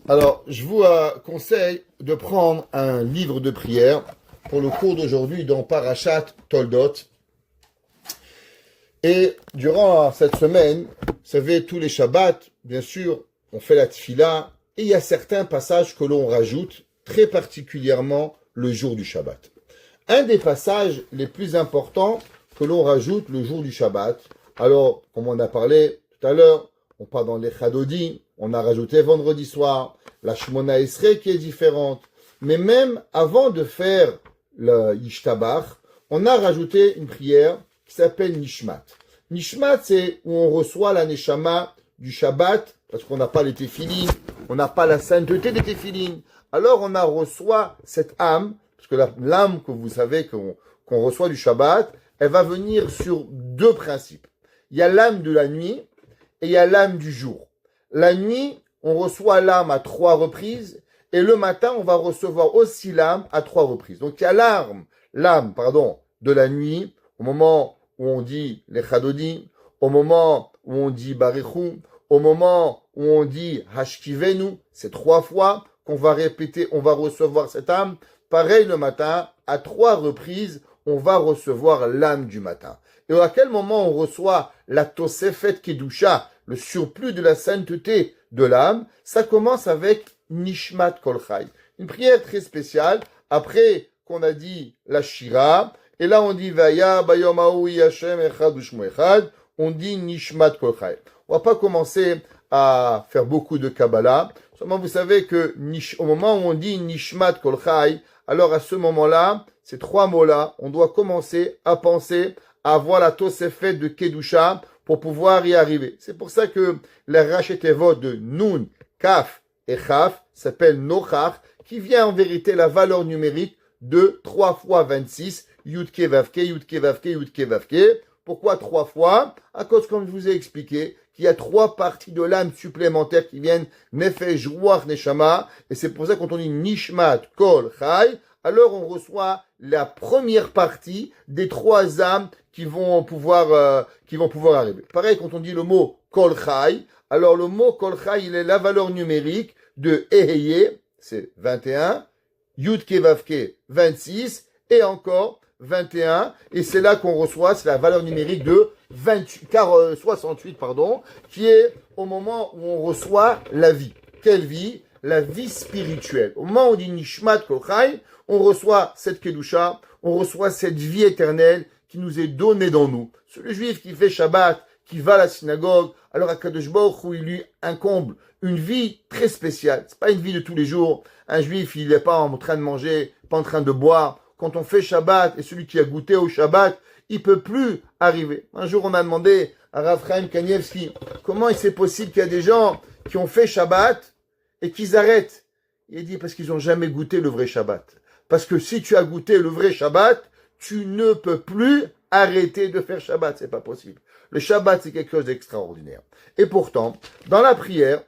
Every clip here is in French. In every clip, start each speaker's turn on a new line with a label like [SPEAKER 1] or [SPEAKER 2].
[SPEAKER 1] Alors, je vous conseille de prendre un livre de prière pour le cours d'aujourd'hui dans Parashat Toldot. Et durant cette semaine, vous savez, tous les Shabbats, bien sûr, on fait la tfila, et il y a certains passages que l'on rajoute, très particulièrement le jour du Shabbat. Un des passages les plus importants que l'on rajoute le jour du Shabbat, alors, comme on a parlé tout à l'heure, on part dans les Chadodi, on a rajouté vendredi soir, la Shmona Esrei qui est différente, mais même avant de faire le Yishtabach, on a rajouté une prière qui s'appelle Nishmat. Nishmat, c'est où on reçoit la Neshama du Shabbat, parce qu'on n'a pas les téphilines, on n'a pas la sainteté des téphilines. Alors on a reçoit cette âme, parce que l'âme que vous savez qu'on reçoit du Shabbat, elle va venir sur deux principes. Il y a l'âme de la nuit et il y a l'âme du jour. La nuit, on reçoit l'âme à 3 reprises, et le matin, on va recevoir aussi l'âme à 3 reprises. Donc il y a l'âme de la nuit, au moment où on dit les Chadodi, au moment où on dit Barichou, au moment où on dit Hashkivenu, c'est 3 fois qu'on va répéter, on va recevoir cette âme. Pareil le matin, à 3 reprises, on va recevoir l'âme du matin. Et à quel moment on reçoit la Tosefet Kedusha, le surplus de la sainteté de l'âme? Ça commence avec Nishmat Kol Chai, une prière très spéciale, après qu'on a dit la Shira, et là on dit Vaya Bayom Haou Hashem Echad Ushmo Echad, on dit Nishmat Kol Chai. On va pas commencer à faire beaucoup de Kabbalah, seulement vous savez que au moment où on dit Nishmat Kol Chai, alors à ce moment-là, ces 3 mots-là, on doit commencer à penser à avoir la Tosefet de Kedusha pour pouvoir y arriver. C'est pour ça que la Rachetevot de Nun, Kaf et Chaf s'appelle Nochach, qui vient en vérité la valeur numérique de 3 fois 26, Yudke Vavke, Yudke Vavke, Yudke Vavke. Pourquoi 3 fois? À cause, comme je vous ai expliqué, qu'il y a 3 parties de l'âme supplémentaires qui viennent Nefesh, Ruach, Neshama, et c'est pour ça que quand on dit Nishmat, Kol, Chai, alors on reçoit la première partie des 3 âmes qui vont pouvoir arriver. Pareil, quand on dit le mot Kol Chai, alors le mot Kol Chai, il est la valeur numérique de Eheye, c'est 21, Yud Kevavke, 26, et encore 21, et c'est là qu'on reçoit, c'est la valeur numérique de 68, qui est au moment où on reçoit la vie. Quelle vie? La vie spirituelle. Au moment où on dit Nishmat Kol Chai, on reçoit cette Kedusha, on reçoit cette vie éternelle qui nous est donnée dans nous. Le juif qui fait Shabbat, qui va à la synagogue, alors à Kadosh Baruch Hu, il lui incombe une vie très spéciale. C'est pas une vie de tous les jours. Un juif, il n'est pas en train de manger, pas en train de boire. Quand on fait Shabbat, et celui qui a goûté au Shabbat, il peut plus arriver. Un jour, on a demandé à Rav Chaim Kanievski, comment c'est possible qu'il y a des gens qui ont fait Shabbat et qu'ils arrêtent? Il dit, parce qu'ils n'ont jamais goûté le vrai Shabbat. Parce que si tu as goûté le vrai Shabbat, tu ne peux plus arrêter de faire Shabbat. C'est pas possible. Le Shabbat, c'est quelque chose d'extraordinaire. Et pourtant, dans la prière,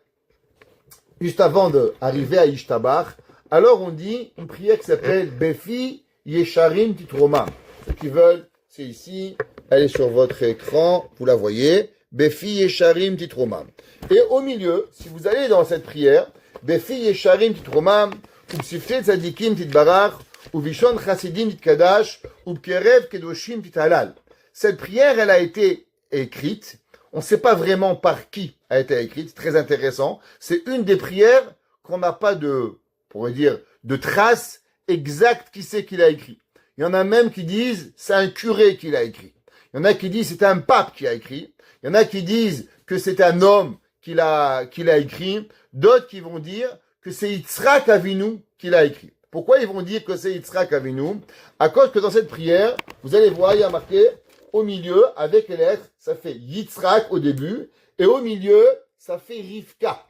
[SPEAKER 1] juste avant d'arriver à Yishtabach, alors on dit une prière qui s'appelle Befi Yesharim Titroma. Ceux qui veulent, c'est ici. Elle est sur votre écran. Vous la voyez. Befi Yesharim Titroma. Et au milieu, si vous allez dans cette prière, Befi Yesharim Titroma, Ubsifte Tzadikim Titbarach, Ubishon Chasidim Titkadash, Ubkerev Kedoshim Tithalal. Cette prière, elle a été écrite. On ne sait pas vraiment par qui a été écrite. C'est très intéressant. C'est une des prières qu'on n'a pas on pourrait dire, de traces exactes qui c'est qu'il a écrit. Il y en a même qui disent c'est un curé qui l'a écrit. Il y en a qui disent c'est un pape qui a écrit. Il y en a qui disent que c'est un homme qui l'a écrit. D'autres qui vont dire que c'est Yitzhak Avinu qui l'a écrit. Pourquoi ils vont dire que c'est Yitzhak Avinu? À cause que dans cette prière, vous allez voir, il y a marqué au milieu, avec les lettres, ça fait Yitzhak au début, et au milieu, ça fait Rivka.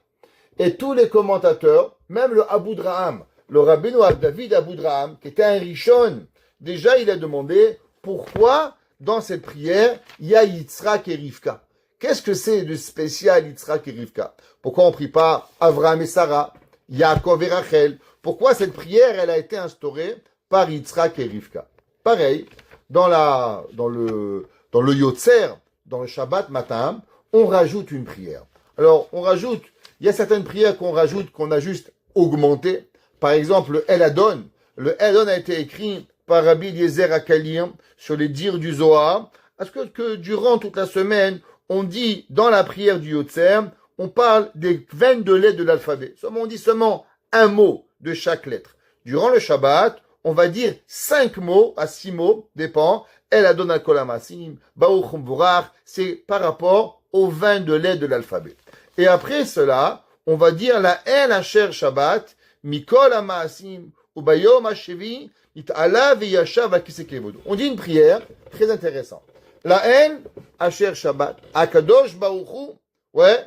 [SPEAKER 1] Et tous les commentateurs, même le Abudraham, le Rabbeinu David Abudraham, qui était un Rishon, déjà il a demandé pourquoi dans cette prière, il y a Yitzhak et Rivka. Qu'est-ce que c'est de spécial Yitzhak et Rivka? Pourquoi on ne prie pas Avraham et Sarah, Yaakov et Rachel? Pourquoi cette prière, elle a été instaurée par Yitzhak et Rivka? Pareil, dans le Yotzer, dans le Shabbat matin, on rajoute une prière. Alors, on rajoute Il y a certaines prières qu'on rajoute, qu'on a juste augmentées. Par exemple, le El Adon. Le El Adon a été écrit par Rabbi Eliezer Akalir sur les dires du Zohar. Parce que durant toute la semaine, on dit dans la prière du Yotzer, on parle des 22 lettres de l'alphabet. On dit seulement un mot de chaque lettre. Durant le Shabbat, on va dire 5 mots à 6 mots, dépend. El Adon al Kol Hamasim, Baruch Vorach, c'est par rapport aux 22 lettres de l'alphabet. Et après cela, on va dire la El Asher Shabbat, Mikol Hamasim, Ubayom Hashevi, It'ala V'yashav Akiseh Kevodo. On dit une prière très intéressante. La El Asher Shabbat, Akadosh Baruch Hu, ouais,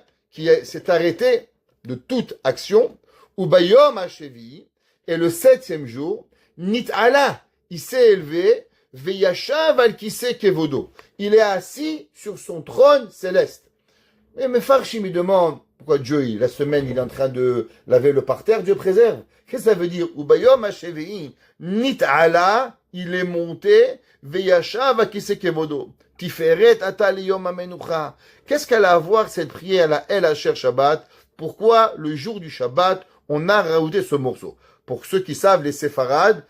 [SPEAKER 1] s'est arrêté de toute action, Ubayom Hashevi, et le 7e jour, Nit'ala, il s'est élevé, Veyashav al Kiseh Kevodo. Il est assis sur son trône céleste. Et Mefarshim, il demande pourquoi Dieu, la semaine, il est en train de laver le parterre, Dieu préserve. Qu'est-ce que ça veut dire? Ubayom Hashevi, Nit'ala, il est monté, Veyashav al Kiseh Kevodo. Tiferet ata liyom hamenucha. Qu'est-ce qu'elle a à voir cette prière, la El Asher Shabbat? Pourquoi le jour du Shabbat, on a rajouté ce morceau? Pour ceux qui savent, les séfarades,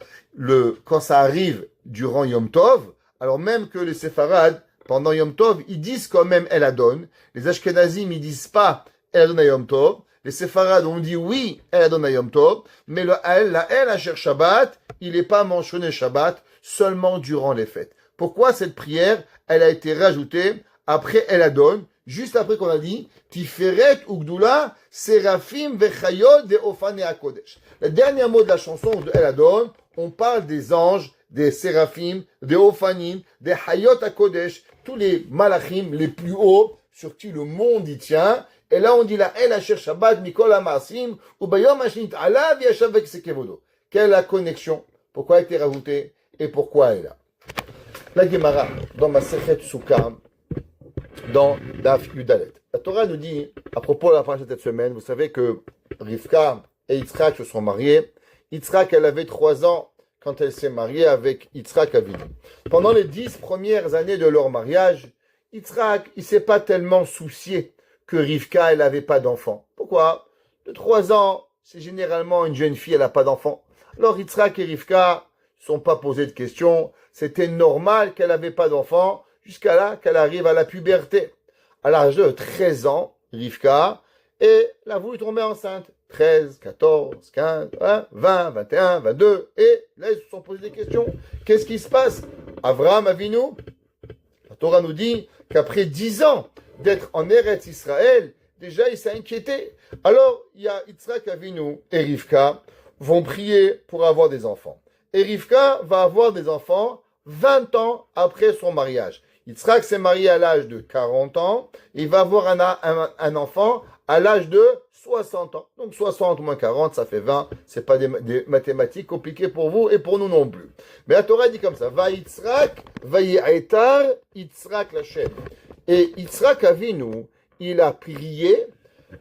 [SPEAKER 1] quand ça arrive durant Yom Tov, alors même que les séfarades, pendant Yom Tov, ils disent quand même El Adon. Les Ashkenazim, ils disent pas El Adon à Yom Tov. Les séfarades ont dit oui, El Adon à Yom Tov. Mais la El Asher Shabbat, il n'est pas mentionné Shabbat, seulement durant les fêtes. Pourquoi cette prière, elle a été rajoutée après El Adon, juste après qu'on a dit Tiferet Ugdula Serafim Vechayot de Ofane HaKodesh. Le dernier mot de la chanson de El Adon, on parle des anges, des Séraphim, des Ophanim, des Hayot HaKodesh, tous les malachim les plus hauts sur qui le monde y tient. Et là on dit la El Asher Shabbat Mikol Hamasim Ubayom Hashinit Ala V'yashav Akiseh Kevodo. Quelle est la connexion? Pourquoi elle a été rajoutée et pourquoi elle est là? La Gemara, dans Masechet Sukkah, dans Daf Yudalet. La Torah nous dit, à propos de la fin de cette semaine, vous savez que Rivka et Yitzhak se sont mariés. Yitzhak, elle avait 3 ans quand elle s'est mariée avec Yitzhak Avinu. Pendant les 10 premières années de leur mariage, Yitzhak, il s'est pas tellement soucié que Rivka, elle n'avait pas d'enfant. Pourquoi? De 3 ans, c'est généralement une jeune fille, elle n'a pas d'enfant. Alors Yitzhak et Rivka ne sont pas posés de questions. C'était normal qu'elle n'avait pas d'enfant jusqu'à là qu'elle arrive à la puberté. À l'âge de 13 ans, Rivka, et elle a voulu tomber enceinte. 13, 14, 15, 20, 21, 22. Et là, ils se sont posés des questions. Qu'est-ce qui se passe? Avraham Avinu, la Torah nous dit qu'après 10 ans d'être en Eretz Israël, déjà il s'est inquiété. Alors, il y a Yitzhak Avinu et Rivka vont prier pour avoir des enfants. Et Rivka va avoir des enfants 20 ans après son mariage. Yitzhak s'est marié à l'âge de 40 ans. Il va avoir un enfant à l'âge de 60 ans. Donc 60 moins 40, ça fait 20. C'est pas des mathématiques compliquées pour vous et pour nous non plus. Mais la Torah dit comme ça. Va Yitzhak, va Yi'etar, Yitzhak Lashem. Et Yitzhak Avinu, il a prié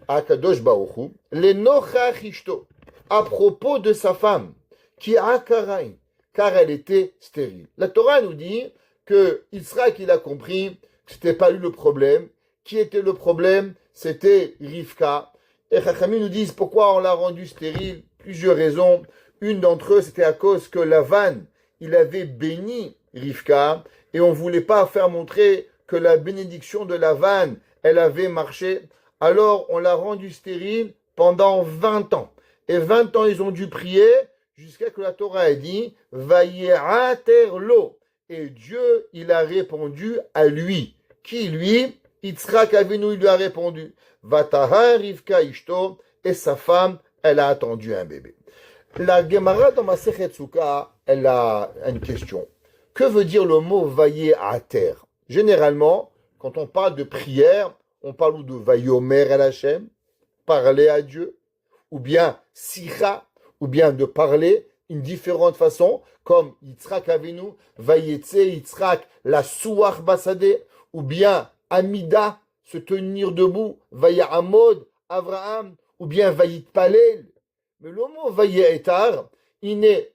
[SPEAKER 1] à Kadosh Baruch Hu, l'enochach ishto, à propos de sa femme, qui a karaï, car elle était stérile. La Torah nous dit que Yitzhak, il a compris que c'était pas lui le problème. Qui était le problème? C'était Rivka. Et Chachamim nous disent pourquoi on l'a rendu stérile. Plusieurs raisons. Une d'entre eux, c'était à cause que Lavan, il avait béni Rivka, et on voulait pas faire montrer que la bénédiction de Lavan, elle avait marché. Alors, on l'a rendu stérile pendant 20 ans. Et 20 ans, ils ont dû prier jusqu'à que la Torah ait dit « Vaye'aterlo ». Et Dieu, il a répondu à lui. Qui, lui? Yitzhak Avinu, il lui a répondu « Vataha Rivka Ishto » et sa femme, elle a attendu un bébé. La Gemara dans Masechet Sukkah, elle a une question. Que veut dire le mot « Vaye'ater » ? Généralement, quand on parle de prière, on parle de Vayomer el Hashem, parler à Dieu, ou bien Sicha, ou bien de parler une différente façon, comme Yitzhak Avinu, Vayetse Yitzhak, la Souach Basade, ou bien Amida, se tenir debout, Vayahamod, Avraham, ou bien Vayitpalel. Mais le mot Vaye'etar, il n'est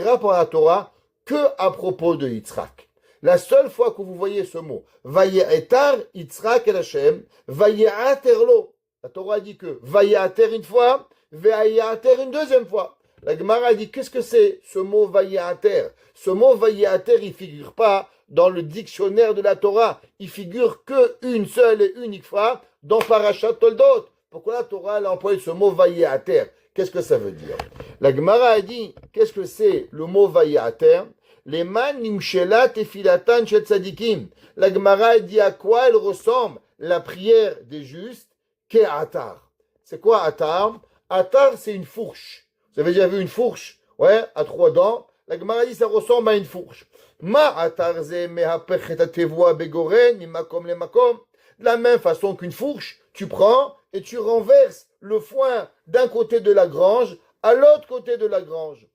[SPEAKER 1] rapport à la Torah que à propos de Yitzhak. La seule fois que vous voyez ce mot, Vaye'etar Yitzhak el Hashem, Vaye'aterlo, La Torah dit que Vayater une fois, Vayater une deuxième fois. La Gemara dit qu'est-ce que c'est ce mot Vayater? Ce mot Vayater, il figure pas dans le dictionnaire de la Torah. Il figure que une seule et unique fois dans Parashat Toldot. Pourquoi la Torah a employé ce mot Vayater? Qu'est-ce que ça veut dire? La Gemara a dit qu'est-ce que c'est le mot Vayater? Les man nimshela tefilatan shel tzadikim. La Gemara a dit à quoi elle ressemble la prière des justes? Qu'est atar. C'est quoi atar? Atar, c'est une fourche. Vous avez déjà vu une fourche? Ouais, à 3 dents. La Gemara dit ça ressemble à une fourche. Ma atar ze mehapechet atevoa begoren mimakom le makom. De la même façon qu'une fourche, tu prends et tu renverses le foin d'un côté de la grange à l'autre côté de la grange.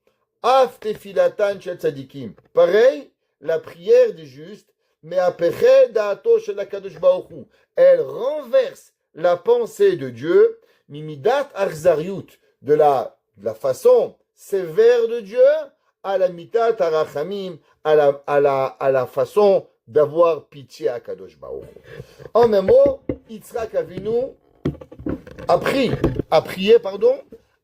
[SPEAKER 1] Af tefilatan shel tzadikim. Pareil, la prière des justes, mehapechet da'ato shel hakadosh baruch hu. Elle renverse la pensée de Dieu, mimidat arzariut, de la façon sévère de Dieu, à la mitat arachamim, à la façon d'avoir pitié à Kadosh Baruch. En un mot, Yitzhak Avinu a prié,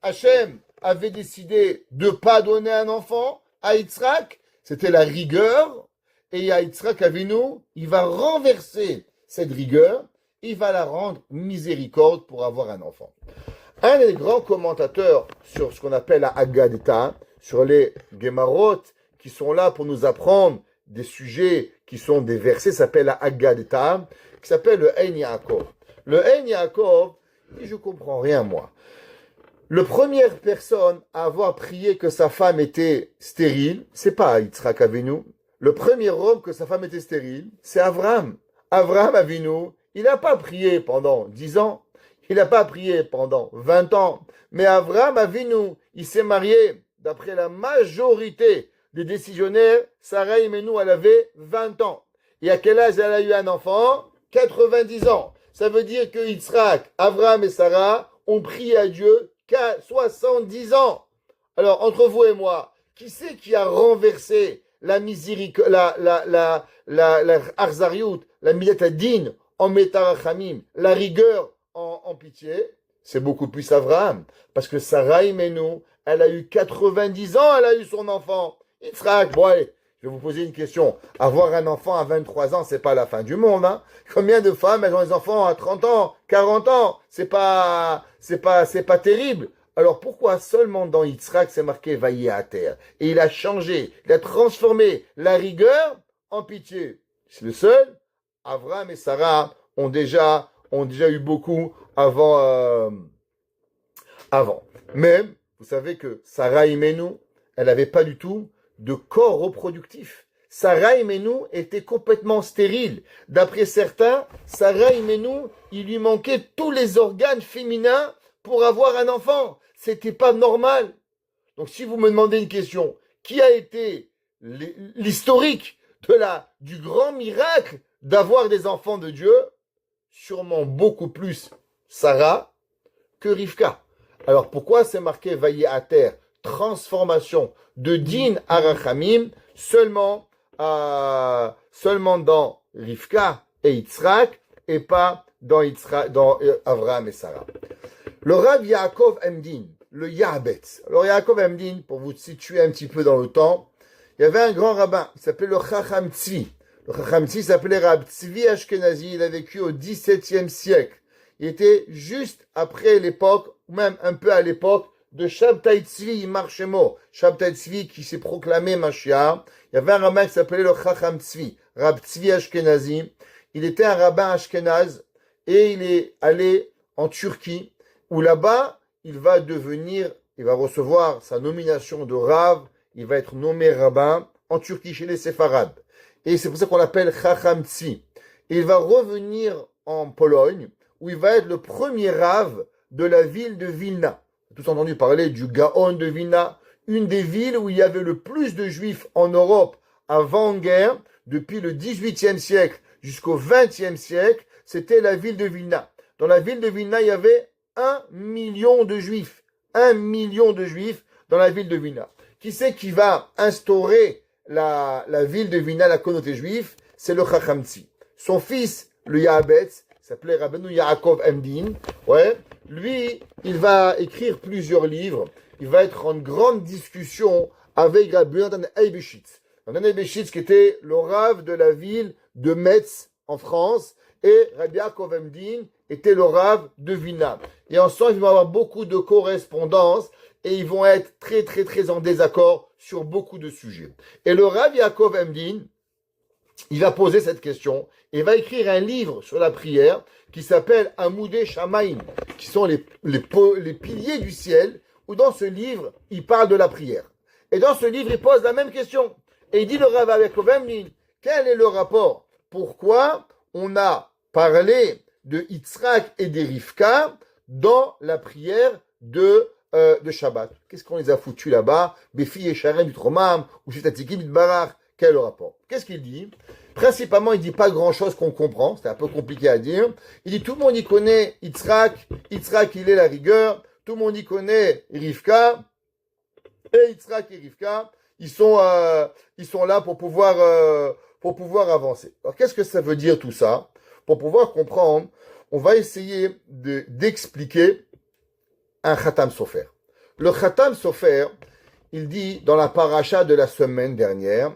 [SPEAKER 1] Hachem avait décidé de ne pas donner un enfant à Yitzhak, c'était la rigueur, et à Yitzhak Avinu, il va renverser cette rigueur, il va la rendre miséricorde pour avoir un enfant. Un des grands commentateurs sur ce qu'on appelle la Haggadah, sur les Gemarot, qui sont là pour nous apprendre des sujets qui sont des versets, s'appelle la Haggadah, qui s'appelle le Ein Yaakov. Le Ein Yaakov, je comprends rien moi. La première personne à avoir prié que sa femme était stérile, c'est pas Yitzhak Avinu. Le premier homme que sa femme était stérile, c'est Avraham. Avraham Avinu, il n'a pas prié pendant 10 ans, il n'a pas prié pendant 20 ans, mais Avraham Avinu, il s'est marié, d'après la majorité des décisionnaires, Sarah Imenu, elle avait 20 ans. Et à quel âge elle a eu un enfant? 90 ans. Ça veut dire que Yitzhak, Avraham et Sarah ont prié à Dieu qu'à 70 ans. Alors, entre vous et moi, qui c'est qui a renversé la miséricorde, la arzariut, la midat adin, en metarachamim, la rigueur en pitié? C'est beaucoup plus Avraham. Parce que Sarah Imenu, elle a eu 90 ans, elle a eu son enfant. Yitzhak, bon allez, je vais vous poser une question. Avoir un enfant à 23 ans, c'est pas la fin du monde, hein. Combien de femmes, elles ont des enfants à 30 ans, 40 ans? C'est pas terrible. Alors pourquoi seulement dans Yitzhak c'est marqué vaillé à terre? Et il a changé, il a transformé la rigueur en pitié. C'est le seul. Avraham et Sarah ont déjà eu beaucoup avant. Même, vous savez que Sarah Imenu, elle n'avait pas du tout de corps reproductif. Sarah Imenu était complètement stérile. D'après certains, Sarah Imenu, il lui manquait tous les organes féminins pour avoir un enfant. C'était pas normal. Donc si vous me demandez une question, qui a été l'historique du grand miracle d'avoir des enfants de Dieu? Sûrement beaucoup plus Sarah que Rivka. Alors pourquoi c'est marqué vaillé à terre? Transformation de din arachamim seulement dans Rivka et Yitzhak et pas dans Avraham et Sarah. Le Rav Yaakov Emdin, le Yahabetz. Alors Yaakov Emdin, pour vous situer un petit peu dans le temps, il y avait un grand rabbin, il s'appelait le Chacham Tzvi. Le Chacham Tzvi s'appelait Rab Tzvi Ashkenazi, il a vécu au XVIIe siècle. Il était juste après l'époque, ou même un peu à l'époque, de Shabtai Tzvi Marshemo. Shabtai Tzvi qui s'est proclamé Mashiach. Il y avait un rabbin qui s'appelait le Chacham Tzvi, Rab Tzvi Ashkenazi. Il était un rabbin ashkenaz et il est allé en Turquie où là-bas, il va recevoir sa nomination de Rav, il va être nommé rabbin en Turquie chez les Séfarades. Et c'est pour ça qu'on l'appelle Chacham Tzvi. Et il va revenir en Pologne où il va être le premier Rav de la ville de Vilna. Tous entendu parler du Gaon de Vilna, une des villes où il y avait le plus de juifs en Europe avant-guerre, depuis le XVIIIe siècle jusqu'au XXe siècle, c'était la ville de Vilna. Dans la ville de Vilna, il y avait 1 million de juifs. 1 million de juifs dans la ville de Vilna. Qui c'est qui va instaurer la ville de Vilna, la communauté juive? C'est le Chacham Tzvi. Son fils, le Yahabetz, il s'appelait Rabbeinu Yaakov Emdin. Ouais, lui, il va écrire plusieurs livres. Il va être en grande discussion avec Rabbi Yonatan Eibeshitz. Yonatan Eibeshitz qui était le rave de la ville de Metz en France, et Rabbi Yaakov Emdin était le rave de Vilna. Et ensemble, ils vont avoir beaucoup de correspondances et ils vont être très, très, très en désaccord sur beaucoup de sujets. Et le Rav Yaakov Emdin, il va poser cette question et va écrire un livre sur la prière qui s'appelle Amoudé Shamaim, qui sont les piliers du ciel, où dans ce livre, il parle de la prière. Et dans ce livre, il pose la même question. Et il dit le Rav Yaakov Emdin, quel est le rapport? Pourquoi on a parlé de Yitzhak et de Rivka dans la prière de Shabbat? Qu'est-ce qu'on les a foutus là-bas? Befi et Sharem du Tromam, ou Shetatikim Barach. Quel est le rapport? Qu'est-ce qu'il dit? Principalement, il dit pas grand-chose qu'on comprend, c'est un peu compliqué à dire. Il dit tout le monde y connaît Yitzhak, Yitzhak il est la rigueur, tout le monde y connaît Rivka, et Yitzhak et Rivka, ils sont là pour pouvoir avancer. Alors qu'est-ce que ça veut dire tout ça? Pour pouvoir comprendre, on va essayer d'expliquer un Khatam Sofer. Le Khatam Sofer, il dit dans la paracha de la semaine dernière,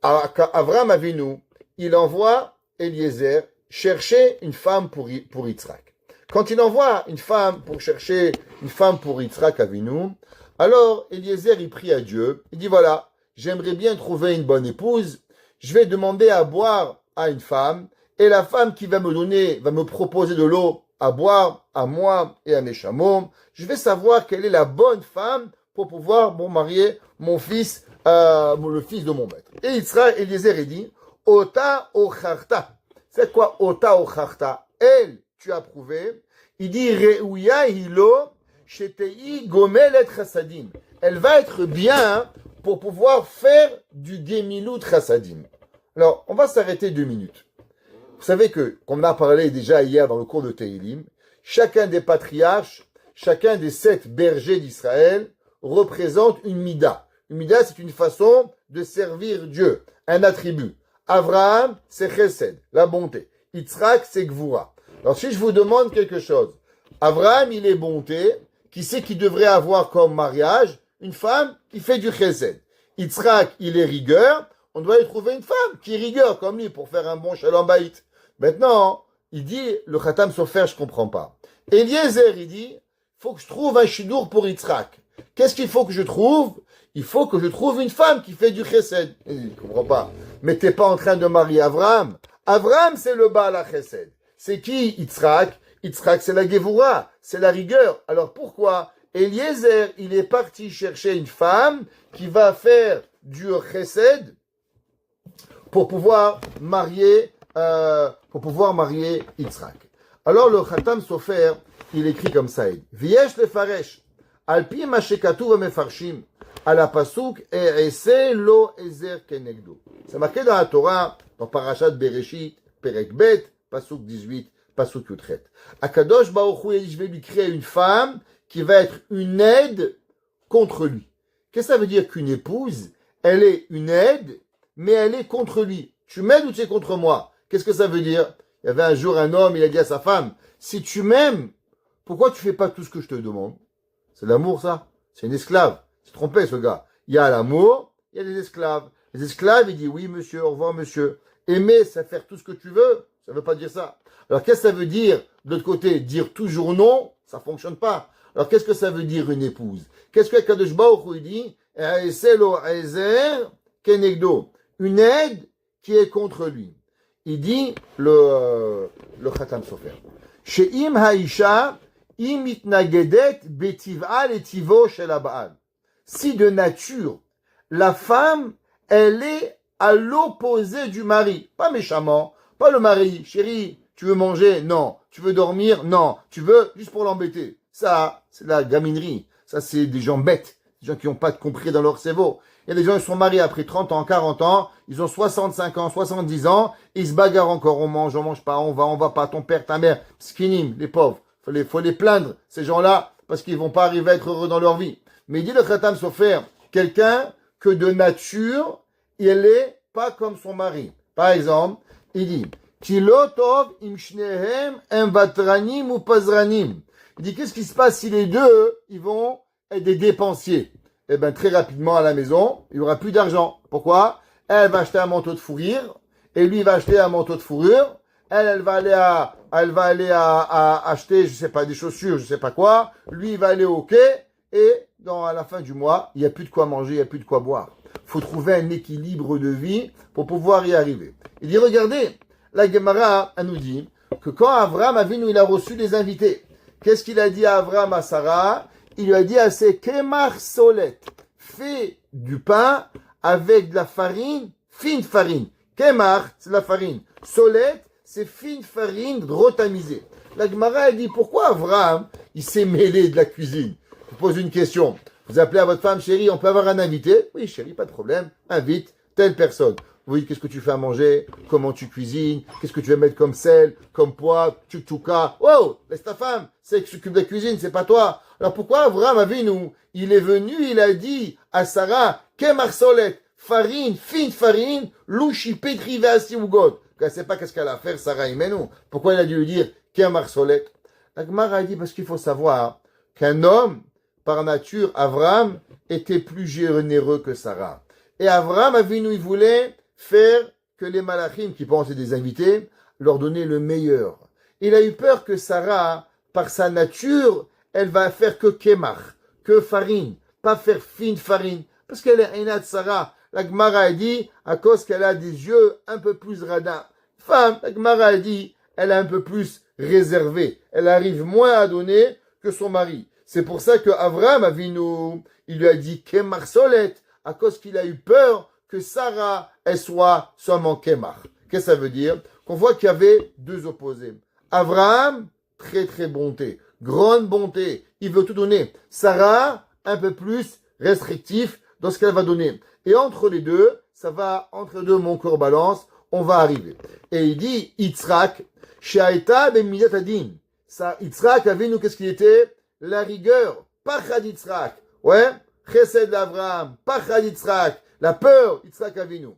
[SPEAKER 1] Avram Avinu, il envoie Eliezer chercher une femme pour Yitzhak. Quand il envoie une femme pour chercher une femme pour Yitzhak Avinu, alors Eliezer il prie à Dieu, il dit voilà, j'aimerais bien trouver une bonne épouse, je vais demander à boire à une femme, et la femme qui va me proposer de l'eau à boire à moi et à mes chameaux, je vais savoir quelle est la bonne femme pour pouvoir marier mon fils, le fils de mon maître. Et Israël, Eliezer, il dit, Ota ocharta. C'est quoi Ota ocharta? Elle, tu as prouvé. Il dit, Reouya hilo, shetei gomelet chassadim. Elle va être bien pour pouvoir faire du gemilut chassadim. Alors, on va s'arrêter 2 minutes. Vous savez qu'on a parlé déjà hier dans le cours de Tehilim, chacun des patriarches, chacun des 7 bergers d'Israël représente une mida. Une mida, c'est une façon de servir Dieu, un attribut. Abraham, c'est chesed, la bonté. Yitzhak, c'est gvura. Alors si je vous demande quelque chose, Abraham, il est bonté, qui sait qu'il devrait avoir comme mariage une femme qui fait du chesed. Yitzhak, il est rigueur, on doit y trouver une femme qui est rigueur comme lui pour faire un bon shalom bayit. Maintenant, il dit, le Khatam Sofer, je comprends pas. Eliezer, il dit, faut que je trouve un shidour pour Yitzhak. Qu'est-ce qu'il faut que je trouve? Il faut que je trouve une femme qui fait du chesed. Il dit, je comprends pas. Mais t'es pas en train de marier Avraham. Avraham, c'est le Baal à chesed. C'est qui Yitzhak? Yitzhak, c'est la Gevura, c'est la rigueur. Alors pourquoi Eliezer, il est parti chercher une femme qui va faire du chesed pour pouvoir marier Yitzhak. Alors le Khatam Sofer, il écrit comme ça, Viesh le faresh, alpi ma shekatuv mefarshim, à la pasuk ese lo ezer kenegdo. C'est marqué dans la Torah, dans Parashat Bereshit, Perek Bet, pasuk 18, pasuk Yutret. Akadosh Baruch Hu, je vais lui créer une femme qui va être une aide contre lui. Qu'est-ce que ça veut dire qu'une épouse, elle est une aide, mais elle est contre lui? Tu m'aides ou tu es contre moi? Qu'est-ce que ça veut dire? Il y avait un jour un homme, il a dit à sa femme, si tu m'aimes, pourquoi tu fais pas tout ce que je te demande? C'est l'amour, ça. C'est une esclave. C'est trompé, ce gars. Il y a l'amour, il y a les esclaves. Les esclaves, il dit oui, monsieur, au revoir, monsieur. Aimer, c'est faire tout ce que tu veux. Ça veut pas dire ça. Alors, qu'est-ce que ça veut dire, de l'autre côté? Dire toujours non, ça fonctionne pas. Alors, qu'est-ce que ça veut dire, une épouse? Qu'est-ce que Kadosh Baruch Hu dit? Une aide qui est contre lui. Il dit le Khatam Sofer. She'im haisha im mitnagedet betiv'a letivo shel ha'ba'al. Si de nature la femme elle est à l'opposé du mari, pas méchamment, pas le mari, chérie, tu veux manger? Non. Tu veux dormir? Non. Tu veux juste pour l'embêter. Ça, c'est la gaminerie. Ça, c'est des gens bêtes, des gens qui n'ont pas compris dans leur cerveau. Il y a des gens qui sont mariés après 30 ans, 40 ans, ils ont 65 ans, 70 ans, ils se bagarrent encore, on mange pas, on va pas, ton père, ta mère, skinim, les pauvres. Faut les plaindre, ces gens-là, parce qu'ils vont pas arriver à être heureux dans leur vie. Mais il dit le Khatam Sofer, quelqu'un que de nature, il est pas comme son mari. Par exemple, il dit, Kilotov im shnehem em vatranim ou pazranim. Il dit, qu'est-ce qui se passe si les deux, ils vont être des dépensiers? Eh bien, très rapidement à la maison, il n'y aura plus d'argent. Pourquoi? Elle va acheter un manteau de fourrure, et lui va acheter un manteau de fourrure. Elle va aller à acheter, je sais pas, des chaussures, je sais pas quoi. Lui, il va aller au quai, et à la fin du mois, il n'y a plus de quoi manger, il n'y a plus de quoi boire. Faut trouver un équilibre de vie pour pouvoir y arriver. Il dit, regardez, la Gemara, elle nous dit que quand Abraham il a reçu des invités, qu'est-ce qu'il a dit à Abraham, à Sarah? Il lui a dit à ses Kemar Solet, fais du pain avec de la farine, fine farine. Kemar, c'est de la farine. Solet, c'est fine farine rotamisée. La Gemara, elle dit, pourquoi Abraham, il s'est mêlé de la cuisine? Je vous pose une question. Vous appelez à votre femme, chérie, on peut avoir un invité? Oui, chérie, pas de problème. Invite telle personne. Oui, qu'est-ce que tu fais à manger? Comment tu cuisines? Qu'est-ce que tu vas mettre comme sel, comme poivre, tchouka? Oh, laisse ta femme. C'est elle qui s'occupe de la cuisine, c'est pas toi. Alors pourquoi Abraham Avinu, il est venu, il a dit à Sarah, Kemar Solet, farine, fine farine, louchi pétrivé à siougot. Elle ne sait pas qu'est-ce qu'elle a à faire, Sarah Imenu. Pourquoi il a dû lui dire Kemar Solet? La Gemara a dit parce qu'il faut savoir qu'un homme, par nature, Abraham, était plus généreux que Sarah. Et Abraham Avinu, il voulait faire que les malachim, qui pensaient des invités, leur donner le meilleur. Il a eu peur que Sarah, par sa nature, elle va faire que kemar, que farine, pas faire fine farine, parce qu'elle est Einat Sarah. La Gemara a dit, à cause qu'elle a des yeux un peu plus radins. Femme, la Gemara a dit, elle est un peu plus réservée. Elle arrive moins à donner que son mari. C'est pour ça que Abraham Avinu, il lui a dit kemar solet, à cause qu'il a eu peur que Sarah, elle soit seulement Kemar. Qu'est-ce que ça veut dire? Qu'on voit qu'il y avait deux opposés. Abraham, très très bonté, grande bonté, il veut tout donner. Sarah, un peu plus restrictif dans ce qu'elle va donner. Et entre les deux, entre les deux, mon corps balance, on va arriver. Et il dit, Yitzhak, She'aita ben midat adin. Ça, Yitzhak avait nous, qu'est-ce qu'il était? La rigueur, Pachad Yitzhak. Ouais, Chesed d'Abraham, Pachad Yitzhak. La peur, Yitzhak Avinu.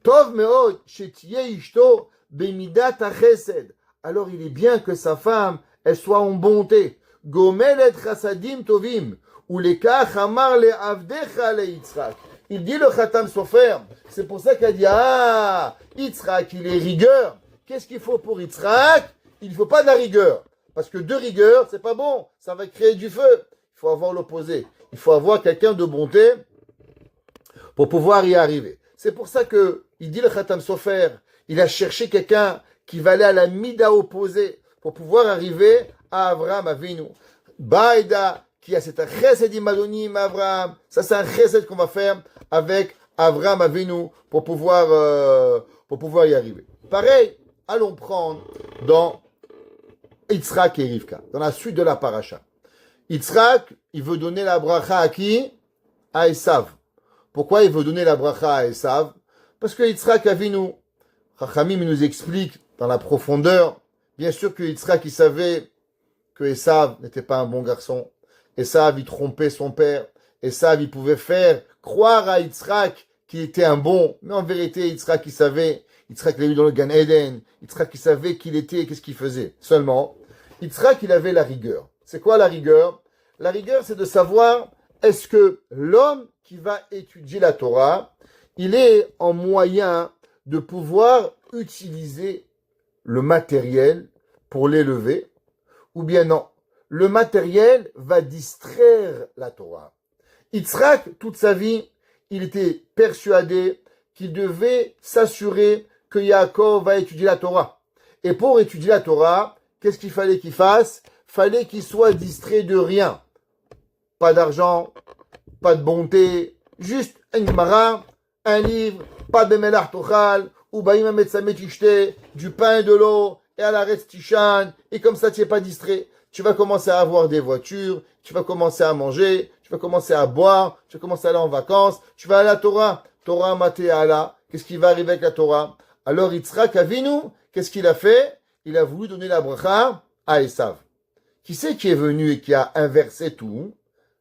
[SPEAKER 1] Tov meod, shetiye ishto, bemidat chesed. Alors il est bien que sa femme, elle soit en bonté. Gomelet chasadim tovim. Ou les kach amar le avdecha le Yitzhak. Il dit le Khatam Sofer. C'est pour ça qu'il a dit, Yitzhak, il est rigueur. Qu'est-ce qu'il faut pour Yitzhak? Il ne faut pas de la rigueur. Parce que de rigueur, c'est pas bon. Ça va créer du feu. Il faut avoir l'opposé. Il faut avoir quelqu'un de bonté pour pouvoir y arriver. C'est pour ça que, il dit le Khatam Sofer, il a cherché quelqu'un qui va aller à la mida opposée pour pouvoir arriver à Abraham Avinu. Baïda, qui a cet chesed imadonim Abraham. Ça, c'est un chesed qu'on va faire avec Abraham Avinu pour pouvoir y arriver. Pareil, allons prendre dans Yitzhak et Rivka, dans la suite de la paracha. Yitzhak, il veut donner la bracha à qui? À Esav. Pourquoi il veut donner la bracha à Esav? Parce que Yitzhak Avinu, Chachamim nous explique dans la profondeur, bien sûr que Yitzhak il savait que Esav n'était pas un bon garçon. Esav il trompait son père. Esav il pouvait faire croire à Yitzhak qu'il était un bon, mais en vérité Yitzhak il savait, Yitzhak l'a eu dans le Gan Eden, Yitzhak il savait qui il était et qu'est-ce qu'il faisait. Seulement, Yitzhak il avait la rigueur. C'est quoi la rigueur? La rigueur c'est de savoir est-ce que l'homme qui va étudier la Torah, il est en moyen de pouvoir utiliser le matériel pour l'élever, ou bien non. Le matériel va distraire la Torah. Yitzhak, toute sa vie, il était persuadé qu'il devait s'assurer que Yaakov va étudier la Torah. Et pour étudier la Torah, qu'est-ce qu'il fallait qu'il fasse? Fallait qu'il soit distrait de rien. Pas d'argent, pas de bonté, juste un Gemara, un livre, pas de Melach Tochal, ou Baïma Metzametishte, du pain et de l'eau, et à la Tishan, et comme ça tu n'es pas distrait. Tu vas commencer à avoir des voitures, tu vas commencer à manger, tu vas commencer à boire, tu vas commencer à aller en vacances, tu vas à la Torah, Torah Maté Allah. Qu'est-ce qui va arriver avec la Torah? Alors Yitzhak Avinu, qu'est-ce qu'il a fait? Il a voulu donner la bracha à Esav. Qui c'est qui est venu et qui a inversé tout?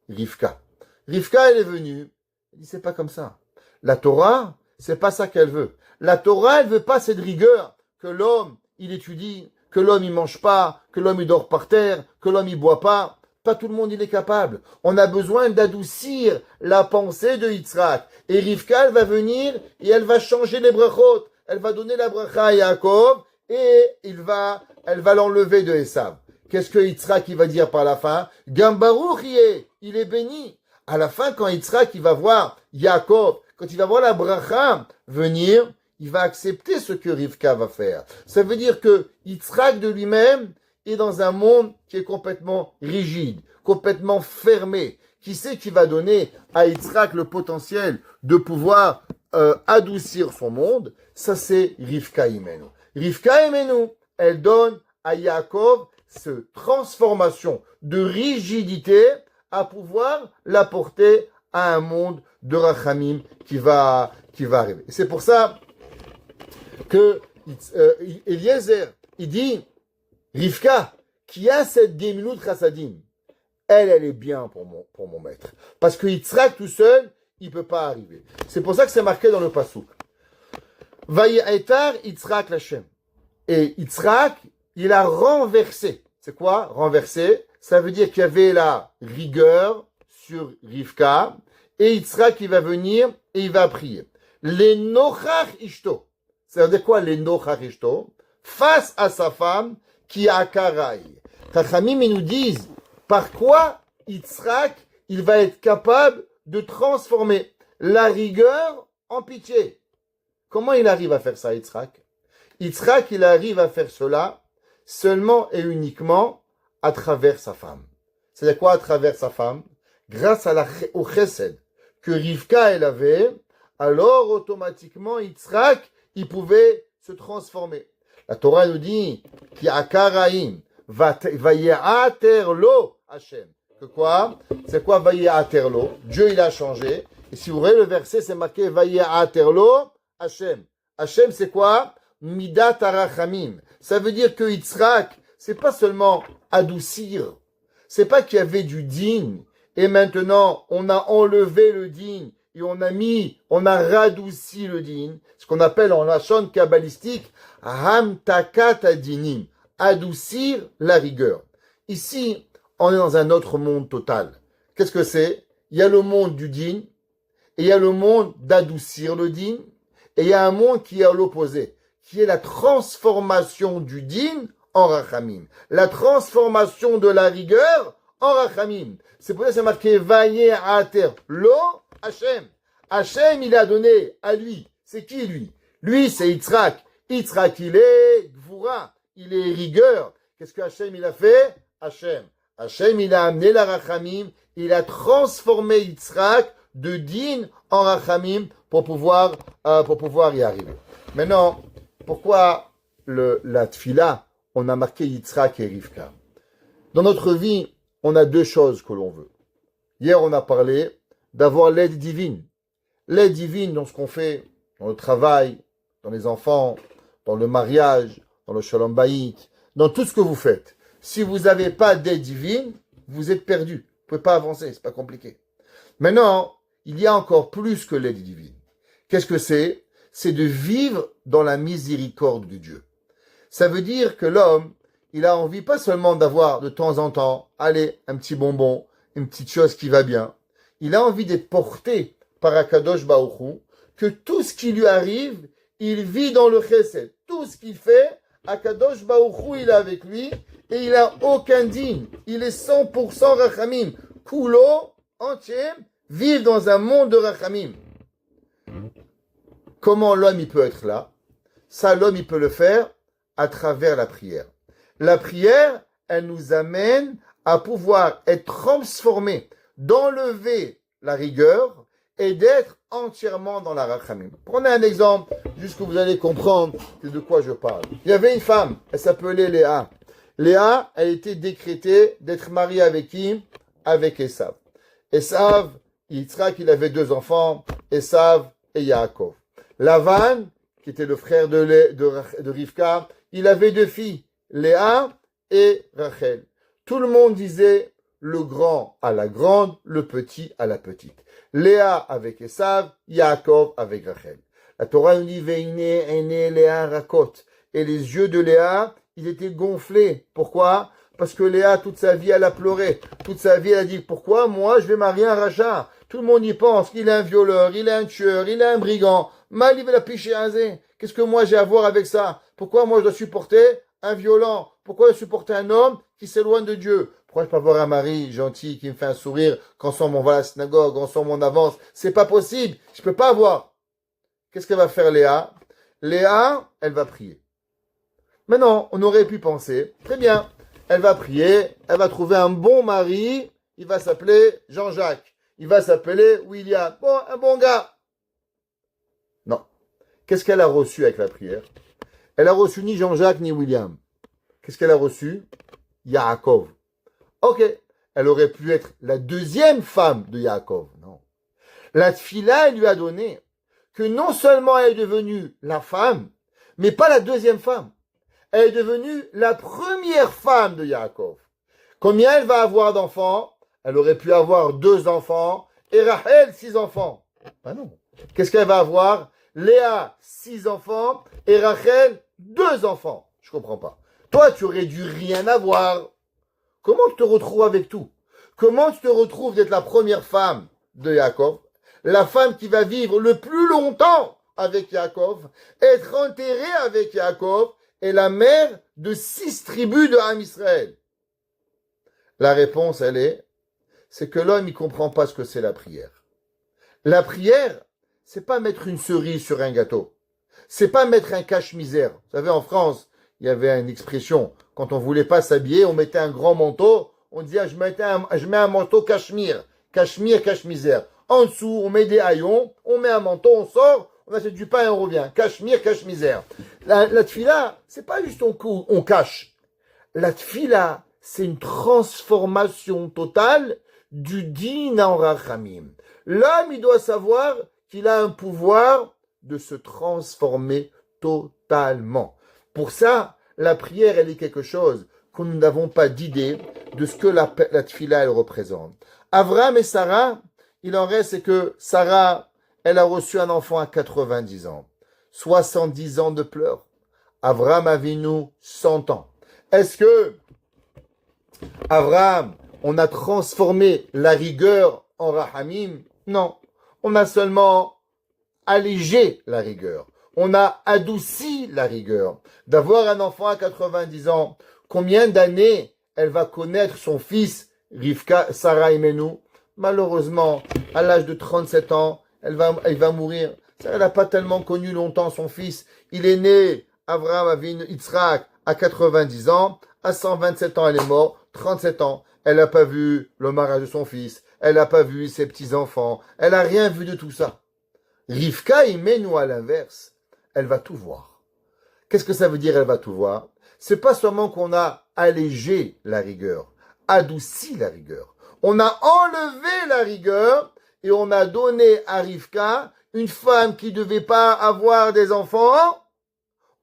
[SPEAKER 1] Rivka. Rivka, elle est venue. Elle dit, c'est pas comme ça. La Torah, c'est pas ça qu'elle veut. La Torah, elle veut pas cette rigueur que l'homme, il étudie, que l'homme il mange pas, que l'homme il dort par terre, que l'homme il boit pas. Pas tout le monde il est capable. On a besoin d'adoucir la pensée de Yitzhak. Et Rivka, elle va venir et elle va changer les brachot. Elle va donner la bracha à Yaakov et elle va l'enlever de Esav. Qu'est-ce que Yitzhak il va dire par la fin? Gambaruch il est béni. À la fin, quand Yitzhak il va voir Yaakov, quand il va voir la bracha venir, il va accepter ce que Rivka va faire. Ça veut dire que Yitzhak de lui-même est dans un monde qui est complètement rigide, complètement fermé. Qui sait qui va donner à Yitzhak le potentiel de pouvoir adoucir son monde? Ça, c'est Rivka Imenu. Rivka Imenu, elle donne à Yaakov cette transformation de rigidité à pouvoir l'apporter à un monde de Rachamim qui va arriver. Et c'est pour ça que Eliezer, il dit, Rivka, qui a cette Gemilut Chassadim, elle est bien pour mon maître. Parce que Yitzhak tout seul, il peut pas arriver. C'est pour ça que c'est marqué dans le Passouk. Vayetar Yitzhak Lashem. Et Yitzhak, il a renversé. C'est quoi renverser? Ça veut dire qu'il y avait la rigueur sur Rivka, et Yitzhak, il va venir et il va prier. Les nochach ishto. Ça veut dire quoi les nochach ishto? Face à sa femme, qui a Karaï. Chachamim, ils nous disent, par quoi Yitzhak, il va être capable de transformer la rigueur en pitié. Comment il arrive à faire ça, Yitzhak? Yitzhak, il arrive à faire cela seulement et uniquement à travers sa femme. C'est-à-dire quoi à travers sa femme? Grâce au chesed que Rivka, elle avait, alors automatiquement Yitzhak, il pouvait se transformer. La Torah nous dit, qui a Karaïm, Vayeaterlo Hashem. Que quoi? C'est quoi Vayeaterlo? Dieu, il a changé. Et si vous voyez le verset, c'est marqué Vayeaterlo Hashem. Hashem, c'est quoi? Midat Arachamim. Ça veut dire que Yitzhak, c'est pas seulement adoucir. C'est pas qu'il y avait du digne. Et maintenant, on a enlevé le digne. Et on a radouci le din, ce qu'on appelle en lachon kabbalistique, hamtakat adinim, adoucir la rigueur. Ici, on est dans un autre monde total. Qu'est-ce que c'est? Il y a le monde du din, et il y a le monde d'adoucir le din, et il y a un monde qui est à l'opposé, qui est la transformation du din en rachamim. La transformation de la rigueur en rachamim. C'est pour ça que c'est marqué Vaye Ater Lo Hashem. Hashem, il a donné à lui. C'est qui lui? Lui, c'est Yitzhak. Yitzhak, il est Gvura. Il est rigueur. Qu'est-ce que Hashem, il a fait? Hashem, il a amené la rachamim. Il a transformé Yitzhak de din en rachamim pour pouvoir y arriver. Maintenant, pourquoi la tfila, on a marqué Yitzhak et Rivka? Dans notre vie, on a deux choses que l'on veut. Hier, on a parlé d'avoir l'aide divine. L'aide divine dans ce qu'on fait, dans le travail, dans les enfants, dans le mariage, dans le shalom bayit, dans tout ce que vous faites. Si vous n'avez pas d'aide divine, vous êtes perdu. Vous ne pouvez pas avancer, c'est pas compliqué. Maintenant, il y a encore plus que l'aide divine. Qu'est-ce que c'est? C'est de vivre dans la miséricorde de Dieu. Ça veut dire que l'homme, il a envie pas seulement d'avoir de temps en temps, allez, un petit bonbon, une petite chose qui va bien. Il a envie d'être porté par Akadosh Baruch Hu, que tout ce qui lui arrive, il vit dans le chesed. Tout ce qu'il fait, Akadosh Baruch Hu, il est avec lui, et il a aucun digne. Il est 100% rachamim. Kulo, entier, vivre dans un monde de rachamim. Comment l'homme, il peut être là? Ça, l'homme, il peut le faire à travers la prière. La prière, elle nous amène à pouvoir être transformé, d'enlever la rigueur et d'être entièrement dans la rachamim. Prenez un exemple, juste que vous allez comprendre de quoi je parle. Il y avait une femme, elle s'appelait Léa. Léa, elle était décrétée d'être mariée avec qui? Avec Esav. Esav, Yitzhak, il avait 2 enfants, Esav et Yaakov. Lavan, qui était le frère de Rivka, il avait 2 filles, Léa et Rachel. Tout le monde disait le grand à la grande, le petit à la petite. Léa avec Esav, Yaakov avec Rachel. La Torah nous dit Veine ene Léa rakot. et les yeux de Léa, ils étaient gonflés. Pourquoi? Parce que Léa, toute sa vie, elle a pleuré. Toute sa vie, elle a dit, pourquoi moi, je vais marier un rachat? Tout le monde y pense qu'il est un violeur, il est un tueur, il est un brigand. Mal, il va la picher un zé. Qu'est-ce que moi j'ai à voir avec ça? Pourquoi moi je dois supporter un violent? Pourquoi je dois supporter un homme qui s'éloigne de Dieu? Pourquoi je peux avoir un mari gentil qui me fait un sourire quand on va à la synagogue, quand on avance? C'est pas possible. Je peux pas avoir. Qu'est-ce qu'elle va faire Léa? Léa, elle va prier. Maintenant, on aurait pu penser, très bien, elle va prier, elle va trouver un bon mari, il va s'appeler Jean-Jacques, il va s'appeler William. Bon, un bon gars. Non. Qu'est-ce qu'elle a reçu avec la prière? Elle a reçu ni Jean-Jacques ni William. Qu'est-ce qu'elle a reçu? Yaakov. Ok. Elle aurait pu être la deuxième femme de Yaakov. Non. La tfila, elle lui a donné que non seulement elle est devenue la femme, mais pas la deuxième femme. Elle est devenue la première femme de Yaakov. Combien elle va avoir d'enfants? Elle aurait pu avoir 2 enfants et Rachel 6 enfants. Ben non. Qu'est-ce qu'elle va avoir? Léa 6 enfants et Rachel 2 enfants. Je comprends pas. Toi, tu aurais dû rien avoir. Comment tu te retrouves avec tout? Comment tu te retrouves d'être la première femme de Yaakov, la femme qui va vivre le plus longtemps avec Yaakov, être enterrée avec Yaakov, et la mère de 6 tribus de Ham Israël? La réponse, c'est que l'homme, il comprend pas ce que c'est la prière. La prière, c'est pas mettre une cerise sur un gâteau. C'est pas mettre un cache-misère. Vous savez, en France, il y avait une expression. Quand on voulait pas s'habiller, on mettait un grand manteau. On disait, je mets un manteau cachemire. Cachemire, cache-misère. En dessous, on met des haillons, on met un manteau, on sort, on achète du pain et on revient. Cachemire, cache-misère. La tfila, c'est pas juste on cache. La tfila, c'est une transformation totale du din en rachamim. L'homme, il doit savoir qu'il a un pouvoir de se transformer totalement. Pour ça, la prière, elle est quelque chose que nous n'avons pas d'idée de ce que la tfila, elle représente. Abraham et Sarah, il en reste, c'est que Sarah, elle a reçu un enfant à 90 ans. 70 ans de pleurs. Abraham Avinu, 100 ans. Est-ce que Abraham, on a transformé la rigueur en rahamim? Non. On a seulement allégé la rigueur. On a adouci la rigueur. D'avoir un enfant à 90 ans, combien d'années elle va connaître son fils, Rivka, Sarah Imenu? Malheureusement, à l'âge de 37 ans, elle va mourir. Elle n'a pas tellement connu longtemps son fils. Il est né, Abraham Avinu Yitzhak, à 90 ans. À 127 ans, elle est morte. 37 ans. Elle n'a pas vu le mariage de son fils. Elle n'a pas vu ses petits-enfants. Elle n'a rien vu de tout ça. Rivka Imenu, à l'inverse, elle va tout voir. Qu'est-ce que ça veut dire, elle va tout voir? C'est pas seulement qu'on a allégé la rigueur, adouci la rigueur. On a enlevé la rigueur et on a donné à Rivka, une femme qui ne devait pas avoir des enfants.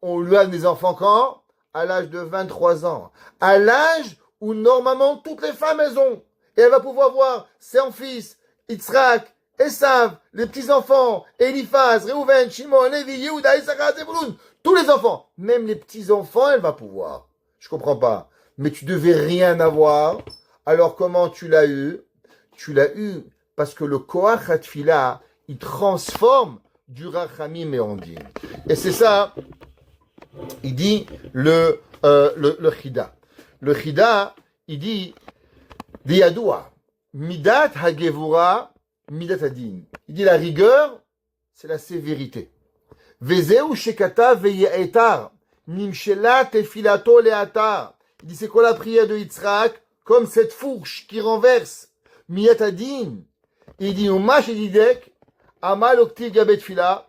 [SPEAKER 1] On lui a des enfants quand? À l'âge de 23 ans. À l'âge où normalement toutes les femmes elles ont. Et elle va pouvoir voir son fils, Yitzhak, Esav, les petits-enfants, Eliphaz, Reuven, Shimon, Lévi, Yehuda, Issachar, Zebulun, tous les enfants. Même les petits-enfants, elle va pouvoir. Je comprends pas. Mais tu devais rien avoir. Alors comment tu l'as eu? Tu l'as eu parce que le Koach HaTfila, il transforme du Rachamim et en din. Et c'est ça, il dit le Chida. Le Chida, il dit Diyadoua, Midat Hagevura, Midat Adin. Il dit la rigueur, c'est la sévérité. Vezeu Shekata Veyetar, Nimshela Tefilato Leatar. Il dit c'est quoi la prière de Yitzhak? Comme cette fourche qui renverse. Midat Adin. Il dit Umash Edidek, Amal Okti Gabet Fila.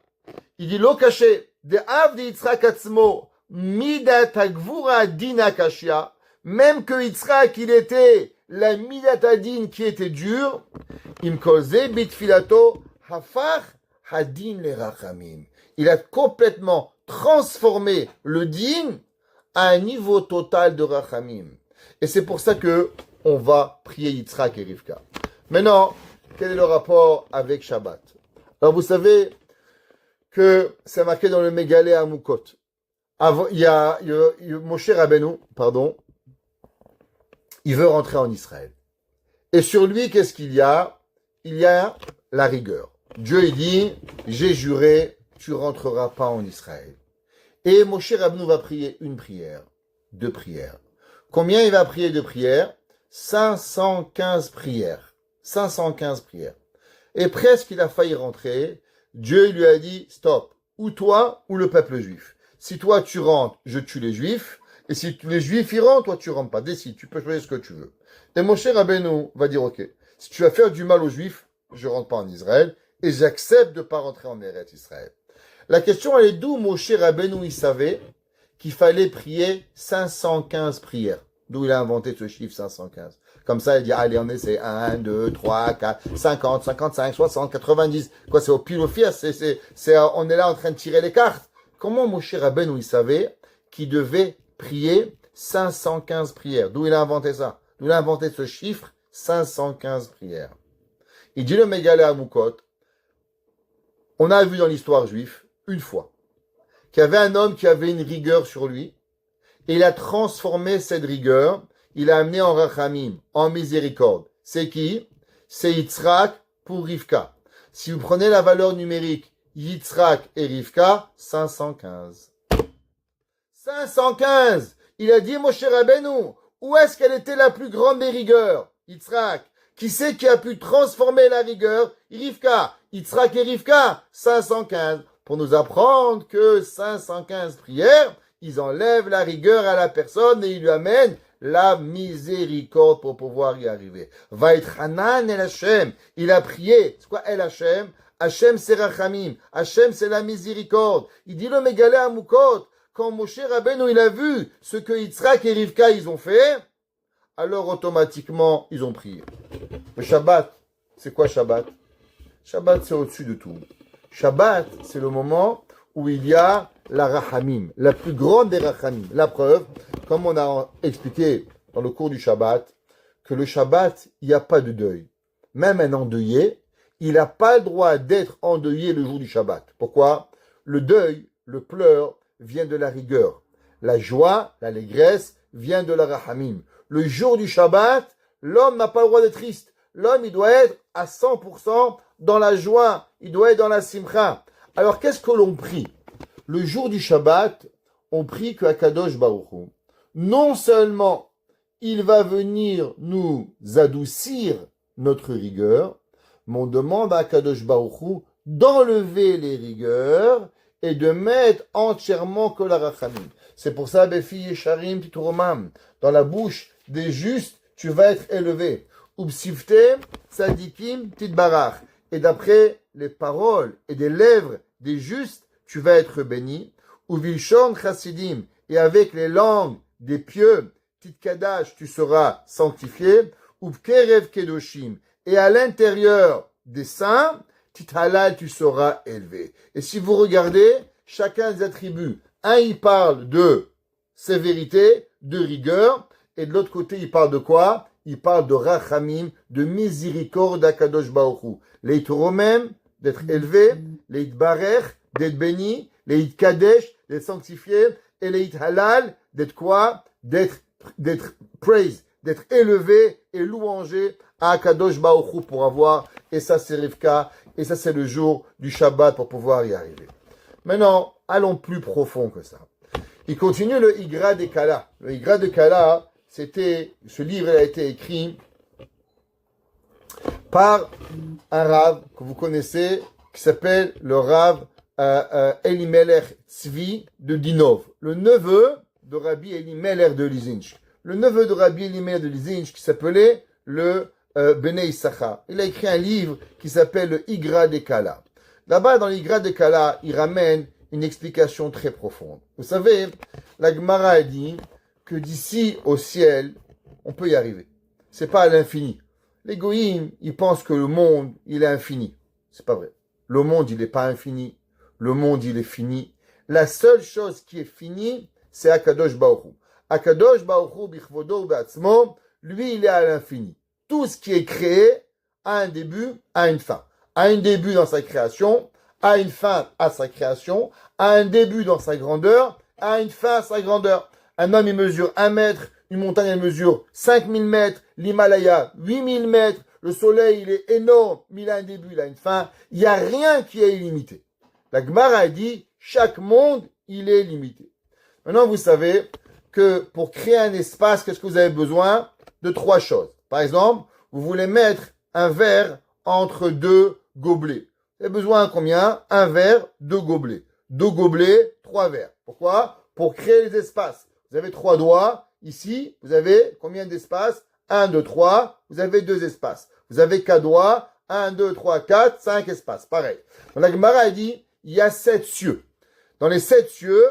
[SPEAKER 1] Il dit lo caché de Av de Yitzhak Atzmo, Midat Hagvura Dina Kashia. Même que Yitzhak, il était la Midat Adin qui était dure, Imkoze Bitfilato Hafach Hadin le Rachamim. Il a complètement transformé le din à un niveau total de Rachamim. Et c'est pour ça que on va prier Yitzhak et Rivka. Maintenant, quel est le rapport avec Shabbat? Alors vous savez que c'est marqué dans le Mégalé à Moukot. Moshe Rabbeinu, pardon, il veut rentrer en Israël. Et sur lui, qu'est-ce qu'il y a? Il y a la rigueur. Dieu, il dit, j'ai juré, tu rentreras pas en Israël. Et Moshe Rabbeinu va prier une prière, deux prières. Combien il va prier de prières? 515 prières. 515 prières. Et presque il a failli rentrer. Dieu lui a dit, stop, ou toi ou le peuple juif. Si toi tu rentres, je tue les juifs. Et si les juifs y rentrent, toi tu rentres pas. Décide, tu peux choisir ce que tu veux. Et Moshe Rabbeinu va dire, ok, si tu vas faire du mal aux juifs, je rentre pas en Israël. Et j'accepte de pas rentrer en Eretz Israël. La question, elle est d'où Moshe Rabbeinu, il savait qu'il fallait prier 515 prières. D'où il a inventé ce chiffre 515. Comme ça, il dit, allez, on essaie 1, 2, 3, 4, 50, 55, 60, 90. Quoi, c'est au pile au face, on est là en train de tirer les cartes. Comment Moshe Rabbeinu, il savait qu'il devait prier 515 prières? D'où il a inventé ça? D'où il a inventé ce chiffre 515 prières. Il dit le Mégalé à Moukot. On a vu dans l'histoire juive, une fois, qu'il y avait un homme qui avait une rigueur sur lui, et il a transformé cette rigueur, il a amené en rachamim, en miséricorde. C'est qui? C'est Yitzhak pour Rivka. Si vous prenez la valeur numérique, Yitzhak et Rivka, 515. 515! Il a dit, Moshe Rabbeinu, où est-ce qu'elle était la plus grande des rigueurs? Yitzhak. Qui c'est qui a pu transformer la rigueur? Rivka. Yitzhak et Rivka, 515. Pour nous apprendre que 515 prières, ils enlèvent la rigueur à la personne et ils lui amènent la miséricorde pour pouvoir y arriver. Vaïtranan el Hashem. Il a prié. C'est quoi el Hashem? Hashem c'est Rachamim. Hashem c'est la miséricorde. Il dit le Mégalé à Moukot. Quand Moshe Rabbeinu il a vu ce que Yitzhak et Rivka ils ont fait, alors automatiquement ils ont prié. Le Shabbat, c'est quoi Shabbat? Shabbat c'est au-dessus de tout. Shabbat c'est le moment où il y a la Rachamim, la plus grande des Rachamim. La preuve, comme on a expliqué dans le cours du Shabbat, que le Shabbat, il n'y a pas de deuil. Même un endeuillé, il n'a pas le droit d'être endeuillé le jour du Shabbat. Pourquoi? Le deuil, le pleur, vient de la rigueur. La joie, l'allégresse, vient de la Rachamim. Le jour du Shabbat, l'homme n'a pas le droit d'être triste. L'homme, il doit être à 100% dans la joie. Il doit être dans la simcha. Alors, qu'est-ce que l'on prie? Le jour du Shabbat, on prie que Akadosh Baruch Hu, non seulement il va venir nous adoucir notre rigueur, mais on demande à Akadosh Baruch Hu d'enlever les rigueurs et de mettre entièrement que la rachamim. C'est pour ça, Befi Yesharim Tituromam, dans la bouche des justes, tu vas être élevé. Ubsifte Tzadikim Titbarach. Et d'après les paroles et des lèvres des justes, tu vas être béni. Uvilshon Chassidim. Et avec les langues des pieux, Titkadash, tu seras sanctifié. Ubkerev Kedoshim. Et à l'intérieur des saints, Tithalal, tu seras élevé. Et si vous regardez, chacun des attributs, un, il parle de sévérité, de rigueur, et de l'autre côté, il parle de quoi? Il parle de rachamim, de miséricorde d'Akadosh Baruch Hu. Leit romem, d'être élevé, leit barech, d'être béni, leit kadesh, d'être sanctifié, et leit halal, d'être quoi? D'être praise, d'être élevé et louangé à Akadosh Baruch Hu pour avoir, et ça c'est Rivka, et ça c'est le jour du Shabbat pour pouvoir y arriver. Maintenant, allons plus profond que ça. Il continue le Igra de Kala. Le Igra de Kala, ce livre a été écrit par un Rav que vous connaissez, qui s'appelle le Rav Elimelech Tzvi de Dinov, le neveu de Rabbi Elimelech de Lizinch. Le neveu de Rabbi Elimelech de Lizinch qui s'appelait le Bnei Issachar. Il a écrit un livre qui s'appelle le Igra de Kala. Là-bas, dans l'Igra de Kala, il ramène une explication très profonde. Vous savez, la Gemara a dit que d'ici au ciel, on peut y arriver. C'est pas à l'infini. Les goïms, ils pensent que le monde, il est infini. C'est pas vrai. Le monde, il n'est pas infini. Le monde, il est fini. La seule chose qui est finie, c'est Akadosh Baruch Hu. Akadosh Baruch Hu, bichvodo be'atzmo, lui, il est à l'infini. Tout ce qui est créé a un début, a une fin. A un début dans sa création, a une fin à sa création, a un début dans sa grandeur a une fin à sa grandeur. Un homme, il mesure 1 mètre, une montagne, elle mesure 5000 mètres, l'Himalaya, 8000 mètres, le soleil, il est énorme, mais il a un début, il a une fin. Il n'y a rien qui est illimité. La Gemara a dit, chaque monde, il est limité. Maintenant, vous savez que pour créer un espace, qu'est-ce que vous avez besoin? De 3 choses. Par exemple, vous voulez mettre un verre entre 2 gobelets. Vous avez besoin de combien? Un verre, 2 gobelets. 2 gobelets, 3 verres. Pourquoi? Pour créer les espaces. Vous avez 3 doigts. Ici, vous avez combien d'espaces? 1, 2, 3. Vous avez 2 espaces. Vous avez 4 doigts. 1, 2, 3, 4, 5 espaces. Pareil. Donc, la Gemara a dit, il y a 7 cieux. Dans les 7 cieux,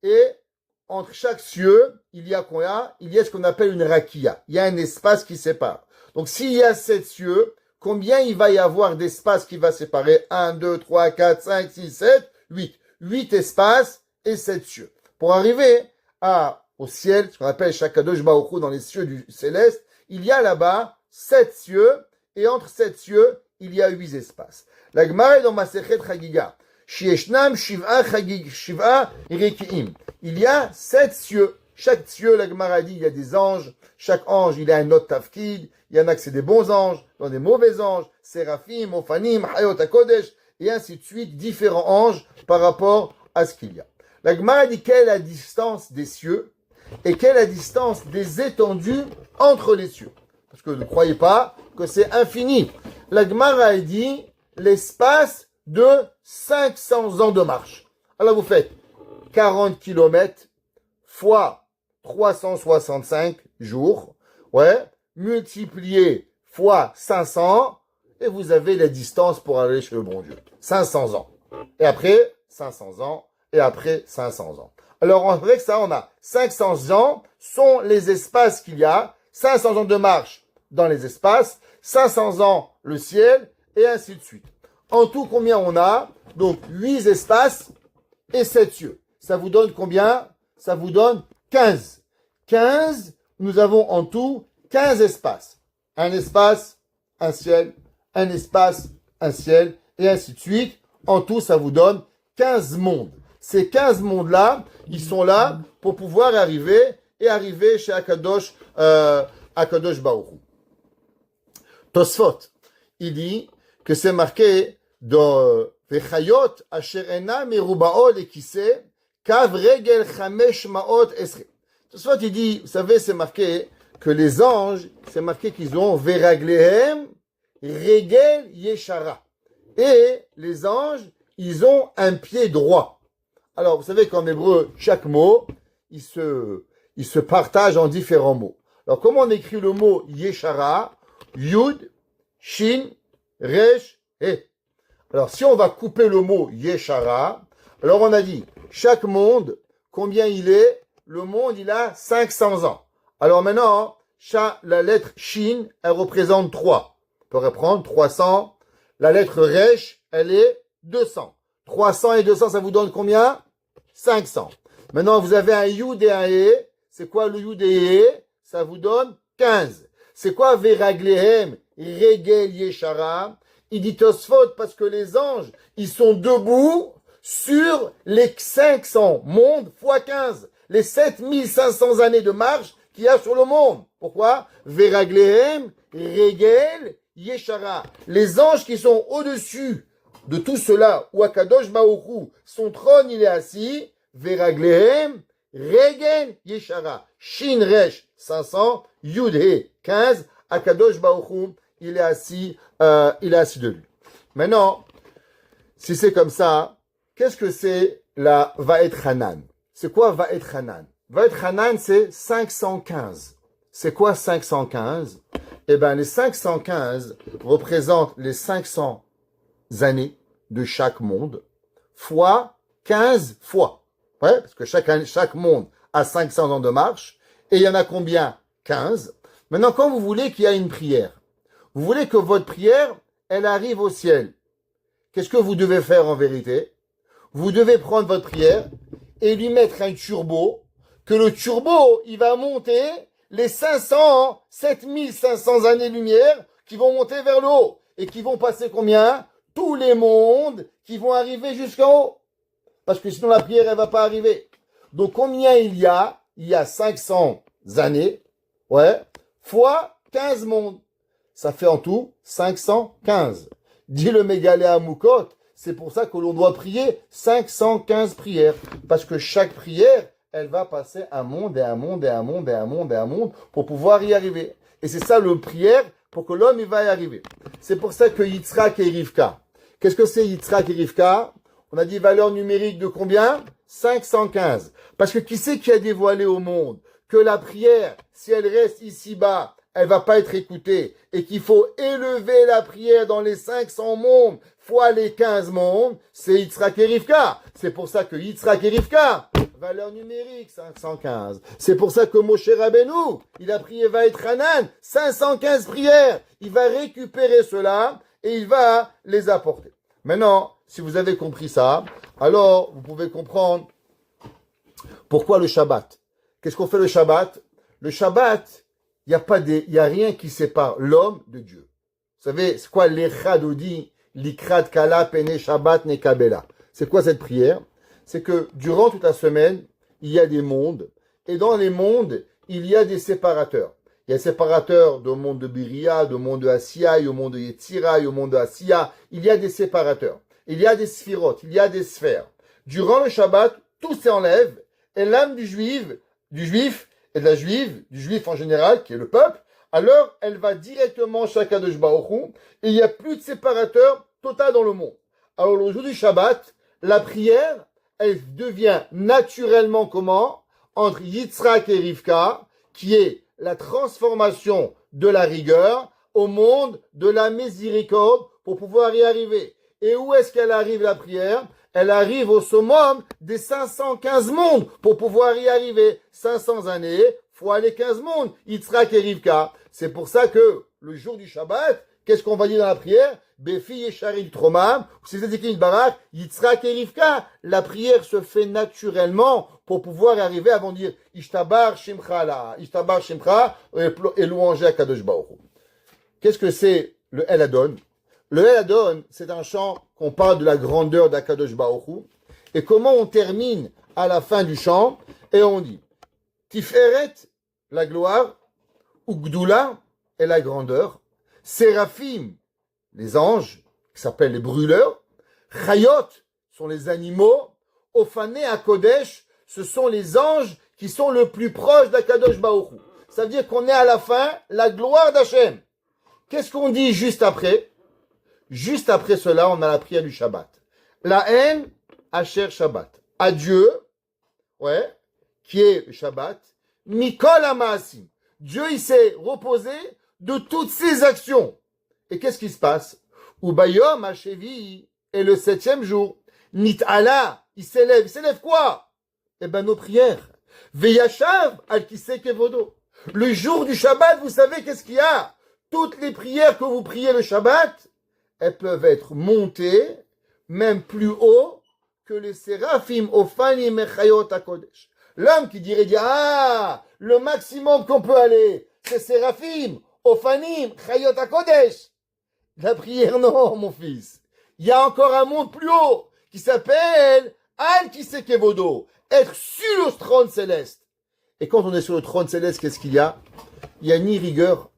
[SPEAKER 1] et entre chaque cieux, il y a combien? Il y a ce qu'on appelle une rakia. Il y a un espace qui sépare. Donc, s'il y a 7 cieux, combien il va y avoir d'espace qui va séparer? 1, 2, 3, 4, 5, 6, 7, 8. 8 espaces et 7 cieux. Pour arriver au ciel, ce qu'on appelle Shakadosh Baruch Hu dans les cieux du céleste, il y a là-bas 7 cieux, et entre 7 cieux, il y a 8 espaces. La Gemara est dans Masechet Chagiga. Shieshnam Shiv'a Reki'im. Il y a 7 cieux. Chaque cieux, la Gemara dit, il y a des anges. Chaque ange, il a un autre tafkid. Il y en a que c'est des bons anges, dans des mauvais anges, Séraphim, Ophanim, Hayot HaKodesh, et ainsi de suite, différents anges par rapport à ce qu'il y a. La Gemara dit quelle est la distance des cieux et quelle est la distance des étendues entre les cieux. Parce que ne croyez pas que c'est infini. La Gemara dit l'espace de 500 ans de marche. Alors vous faites 40 km fois 365 jours, multiplié fois 500, et vous avez la distance pour aller chez le bon Dieu. 500 ans. Et après, 500 ans. Et après, 500 ans. Alors, en vrai, ça, on a 500 ans sont les espaces qu'il y a. 500 ans de marche dans les espaces. 500 ans le ciel. Et ainsi de suite. En tout, combien on a? Donc, 8 espaces et 7 cieux. Ça vous donne combien? Ça vous donne 15. 15, nous avons en tout 15 espaces. Un espace, un ciel, un espace, un ciel, et ainsi de suite. En tout, ça vous donne 15 mondes. Ces 15 mondes-là, ils sont là pour pouvoir arriver chez Akadosh Baruch Hu. Tosfot, il dit que c'est marqué dans Vechayot asher ena merubao lekise kav regel chamesh maot esre. Tosfot, il dit, vous savez, c'est marqué que les anges, c'est marqué qu'ils ont veraglehem regel yeshara. Et les anges, ils ont un pied droit. Alors, vous savez qu'en hébreu, chaque mot, il se partage en différents mots. Alors, comment on écrit le mot yeshara? Yud, shin, resh, he. Alors, si on va couper le mot yeshara, alors on a dit, chaque monde, combien il est? Le monde, il a 500 ans. Alors maintenant, la lettre shin, elle représente 3. On peut reprendre 300. La lettre resh, elle est 200. 300 et 200, ça vous donne combien? 500. Maintenant, vous avez un yud et un he. C'est quoi le yud et he? Ça vous donne 15. C'est quoi veraglehem regel yeshara? Il dit Tosfot parce que les anges, ils sont debout sur les 500 mondes fois 15. Les 7500 années de marche qu'il y a sur le monde. Pourquoi? Veraglehem regel yeshara. Les anges qui sont au-dessus de tout cela, où Akadosh Baruch Hu, son trône, il est assis, Veraglehem, Regel Yeshara, Shin Resh 500, Yud He 15, Akadosh Baruch Hu, il est assis de lui. Maintenant, si c'est comme ça, qu'est-ce que c'est la Va'et Hanan? C'est quoi Va'et Hanan? Va'et Hanan, c'est 515. C'est quoi 515? Eh bien, les 515 représentent les 500 années de chaque monde, fois 15 fois. Ouais, parce que chaque monde a 500 ans de marche, et il y en a combien? 15. Maintenant, quand vous voulez qu'il y ait une prière, vous voulez que votre prière, elle arrive au ciel. Qu'est-ce que vous devez faire en vérité? Vous devez prendre votre prière et lui mettre un turbo, que le turbo, il va monter les 500, 7500 années-lumière qui vont monter vers le haut, et qui vont passer combien? Tous les mondes qui vont arriver jusqu'en haut. Parce que sinon la prière, elle va pas arriver. Donc combien il y a? Il y a 500 années, ouais, fois 15 mondes. Ça fait en tout 515. Dit le Mégalé à Moukot, c'est pour ça que l'on doit prier 515 prières. Parce que chaque prière, elle va passer un monde et un monde et un monde et un monde et un monde pour pouvoir y arriver. Et c'est ça le prière pour que l'homme il va y arriver. C'est pour ça que Yitzhak et Rivka. Qu'est-ce que c'est Yitzhak et Rivka? On a dit valeur numérique de combien? 515. Parce que qui c'est qui a dévoilé au monde que la prière, si elle reste ici-bas, elle va pas être écoutée et qu'il faut élever la prière dans les 500 mondes fois les 15 mondes, c'est Yitzhak et Rivka. C'est pour ça que Yitzhak et Rivka, valeur numérique 515. C'est pour ça que Moshe Rabbeinu, il a prié Vaïtranan, 515 prières. Il va récupérer cela et il va les apporter. Maintenant, si vous avez compris ça, alors vous pouvez comprendre pourquoi le Shabbat. Qu'est-ce qu'on fait le Shabbat? Le Shabbat, il y a rien qui sépare l'homme de Dieu. Vous savez, c'est quoi l'Echadodi, l'Ikrat Kala Pene Shabbat Nekabela? C'est quoi cette prière? C'est que durant toute la semaine, il y a des mondes, et dans les mondes, il y a des séparateurs. Il y a des séparateurs du monde de Biria, du monde de Asiya, au monde de Yetzira, au monde de Asiya. Il y a des séparateurs. Il y a des sphirotes, il y a des sphères. Durant le Shabbat, tout s'enlève, et l'âme du juif et de la juive, du juif en général, qui est le peuple, alors elle va directement chez Akadosh Baruch Hu, et il n'y a plus de séparateur total dans le monde. Alors le jour du Shabbat, la prière, elle devient naturellement comment? Entre Yitzhak et Rivka, qui est la transformation de la rigueur au monde de la miséricorde pour pouvoir y arriver. Et où est-ce qu'elle arrive la prière? Elle arrive au summum des 515 mondes pour pouvoir y arriver. 500 années fois les 15 mondes. Yitzhak et Rivka. C'est pour ça que le jour du Shabbat, qu'est-ce qu'on va dire dans la prière? Befi Yesharim Tromam, c'est écrit une barak, Yitzhak et Rivka. La prière se fait naturellement pour pouvoir y arriver avant de dire Ishtabar Shimcha la, Ishtabar Shimcha et louanger à Kadosh Baruch Hu. Qu'est-ce que c'est le El Adon? Le El Adon, c'est un chant qu'on parle de la grandeur d'Akadosh Baruch Hu. Et comment on termine à la fin du chant? Et on dit Tiferet, la gloire, Ugdula est la grandeur, Séraphim, les anges, qui s'appellent les brûleurs, Chayot sont les animaux, Ophané à Kodesh, ce sont les anges qui sont le plus proches d'Akadosh Baruch Hu. Ça veut dire qu'on est à la fin, la gloire d'Hachem. Qu'est-ce qu'on dit juste après? Juste après cela, on a la prière du Shabbat. La haine, Asher Shabbat. À Dieu, ouais, qui est le Shabbat, Mikol Amaasim. Dieu, il s'est reposé de toutes ses actions. Et qu'est-ce qui se passe? Ubayom Hashevi est le 7e jour. Nit'ala, il s'élève. Il s'élève quoi? Eh ben, nos prières. Veyashav al Kisei Kevodo. Le jour du Shabbat, vous savez qu'est-ce qu'il y a? Toutes les prières que vous priez le Shabbat, elles peuvent être montées, même plus haut que les séraphim, Ophanim et Chayot HaKodesh. L'homme qui dirait, le maximum qu'on peut aller, c'est séraphim, Ophanim, Chayot HaKodesh. La prière, non, mon fils. Il y a encore un monde plus haut qui s'appelle Al Kisei Kevodo, être sur le trône céleste. Et quand on est sur le trône céleste, qu'est-ce qu'il y a? Il n'y a ni rigueur,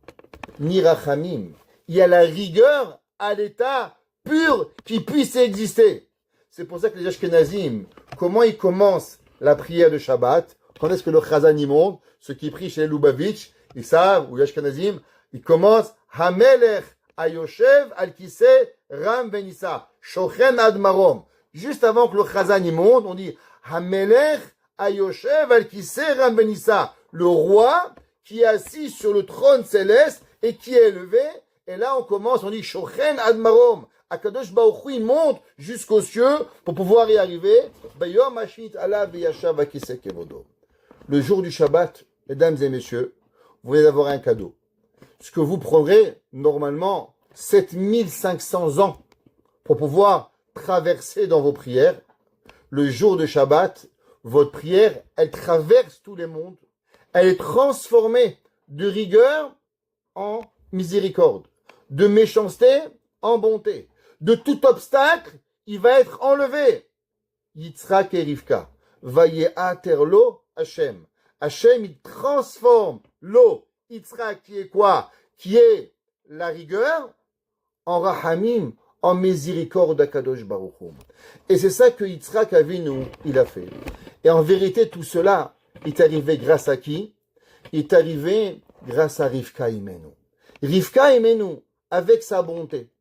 [SPEAKER 1] ni rachamim. Il y a la rigueur à l'état pur qui puisse exister. C'est pour ça que les Ashkenazim, comment ils commencent la prière de Shabbat? Quand est-ce que le Chazan y monte? Ceux qui prient chez Lubavitch, ils savent, ou les Ashkenazim, ils commencent Hamelech Ayoshev Al-Kisei Ram Benissa, Shochen Ad Marom. Juste avant que le Chazan y monte, on dit Hamelech Ayoshev Al-Kisei Ram Benissa, le roi qui est assis sur le trône céleste et qui est élevé. Et là, on commence, on dit Shochen Ad Marom. Akadosh Baruch Hu, il monte jusqu'aux cieux pour pouvoir y arriver. Bayom Hashit Allah V'Yashav Akisei Kevodo. Le jour du Shabbat, mesdames et messieurs, vous allez avoir un cadeau. Ce que vous prendrez normalement 7500 ans pour pouvoir traverser dans vos prières. Le jour de Shabbat, votre prière, elle traverse tous les mondes. Elle est transformée de rigueur en miséricorde, de méchanceté en bonté. De tout obstacle, il va être enlevé. Yitzhak et Rivka, Vaye'ater lo Hashem. Hashem, il transforme l'eau, Yitzhak, qui est quoi? Qui est la rigueur, en rahamim, en miséricorde d'Akadosh Baruch Hu. Et c'est ça que Yitzhak Avinu, il a fait. Et en vérité, tout cela est arrivé grâce à qui? Il est arrivé grâce à Rivka Imenu. Rivka Imenu, avec sa bonté,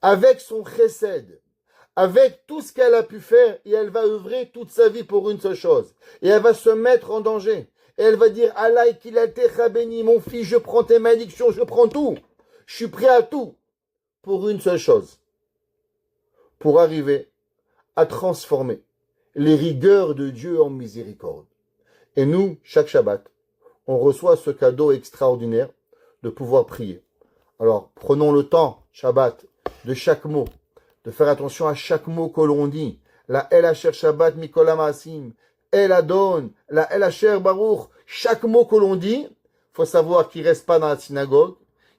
[SPEAKER 1] avec son chesed, avec tout ce qu'elle a pu faire, et elle va œuvrer toute sa vie pour une seule chose. Et elle va se mettre en danger. Et elle va dire, Allah kilatecha béni, mon fils, je prends tes malédictions, je prends tout. Je suis prêt à tout. Pour une seule chose. Pour arriver à transformer les rigueurs de Dieu en miséricorde. Et nous, chaque Shabbat, on reçoit ce cadeau extraordinaire de pouvoir prier. Alors, prenons le temps, Shabbat, de chaque mot, de faire attention à chaque mot que l'on dit. La El Asher Shabbat Mikola Maasim, El Adon, la El Asher Baruch. Chaque mot que l'on dit, faut savoir qu'il reste pas dans la synagogue,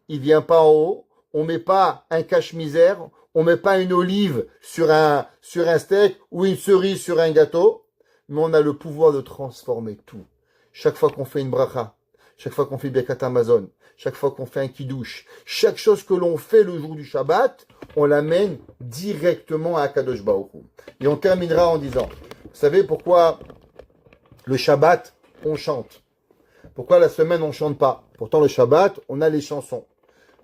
[SPEAKER 1] il vient pas en haut, on met pas un cache-misère, on met pas une olive sur un steak ou une cerise sur un gâteau, mais on a le pouvoir de transformer tout. Chaque fois qu'on fait une bracha, chaque fois qu'on fait Birkat Amazon, chaque fois qu'on fait un kiddush, chaque chose que l'on fait le jour du Shabbat, on l'amène directement à Kadosh Baruch Hu. Et on terminera en disant, vous savez pourquoi le Shabbat, on chante? Pourquoi la semaine, on chante pas? Pourtant, le Shabbat, on a les chansons.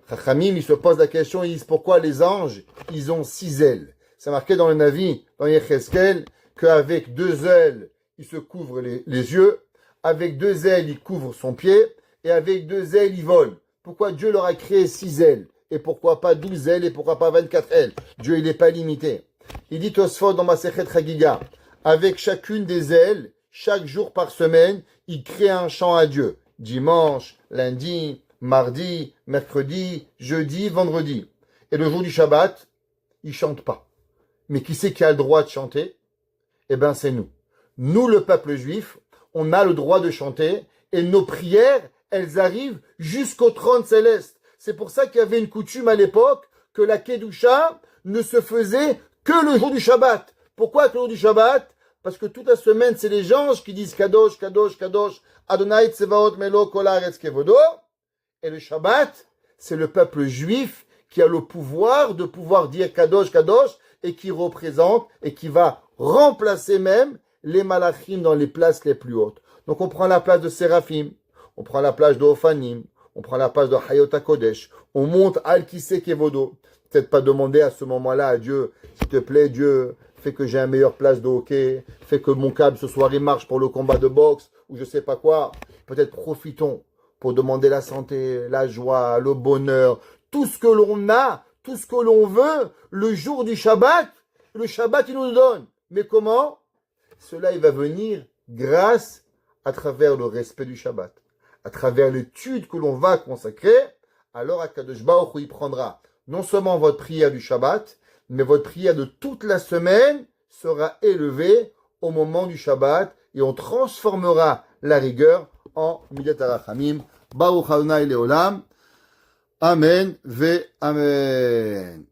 [SPEAKER 1] Chachamim, ils se posent la question, ils disent pourquoi les anges, ils ont 6 ailes. C'est marqué dans le Navi, dans Yecheskel, qu'avec 2 ailes, il se couvre les yeux, avec 2 ailes, il couvre son pied, et avec 2 ailes, il vole. Pourquoi Dieu leur a créé 6 ailes? Et pourquoi pas 12 ailes, et pourquoi pas 24 ailes? Dieu, il n'est pas limité. Il dit Tosfot dans Masechet Chagiga, avec chacune des ailes, chaque jour par semaine, il crée un chant à Dieu. Dimanche, lundi, mardi, mercredi, jeudi, vendredi. Et le jour du Shabbat, il chante pas. Mais qui c'est qui a le droit de chanter? Eh bien, c'est nous. Nous, le peuple juif, on a le droit de chanter et nos prières, elles arrivent jusqu'au trône céleste. C'est pour ça qu'il y avait une coutume à l'époque que la Kedusha ne se faisait que le jour du Shabbat. Pourquoi que le jour du Shabbat? Parce que toute la semaine, c'est les anges qui disent Kadosh, Kadosh, Kadosh, Adonai Tsevaot Melo Kol Haaretz Kevodo. Et le Shabbat, c'est le peuple juif qui a le pouvoir de pouvoir dire Kadosh, Kadosh, et qui représente et qui va remplacer même les malachim dans les places les plus hautes. Donc on prend la place de Séraphim, on prend la place de Ophanim, on prend la place de Hayot HaKodesh, on monte Al Kiseh Kevodo. Peut-être pas demander à ce moment-là à Dieu, s'il te plaît Dieu, fais que j'ai une meilleure place de hockey, fais que mon câble ce soir il marche pour le combat de boxe, ou je sais pas quoi. Peut-être profitons pour demander la santé, la joie, le bonheur, tout ce que l'on a, tout ce que l'on veut, le jour du Shabbat, le Shabbat il nous le donne. Mais comment? Cela il va venir grâce à travers le respect du Shabbat, à travers l'étude que l'on va consacrer. Alors Akadosh Baruch Hu il prendra non seulement votre prière du Shabbat, mais votre prière de toute la semaine sera élevée au moment du Shabbat et on transformera la rigueur en Midat HaRachamim. Baruch Adonai Leolam. Amen ve Amen.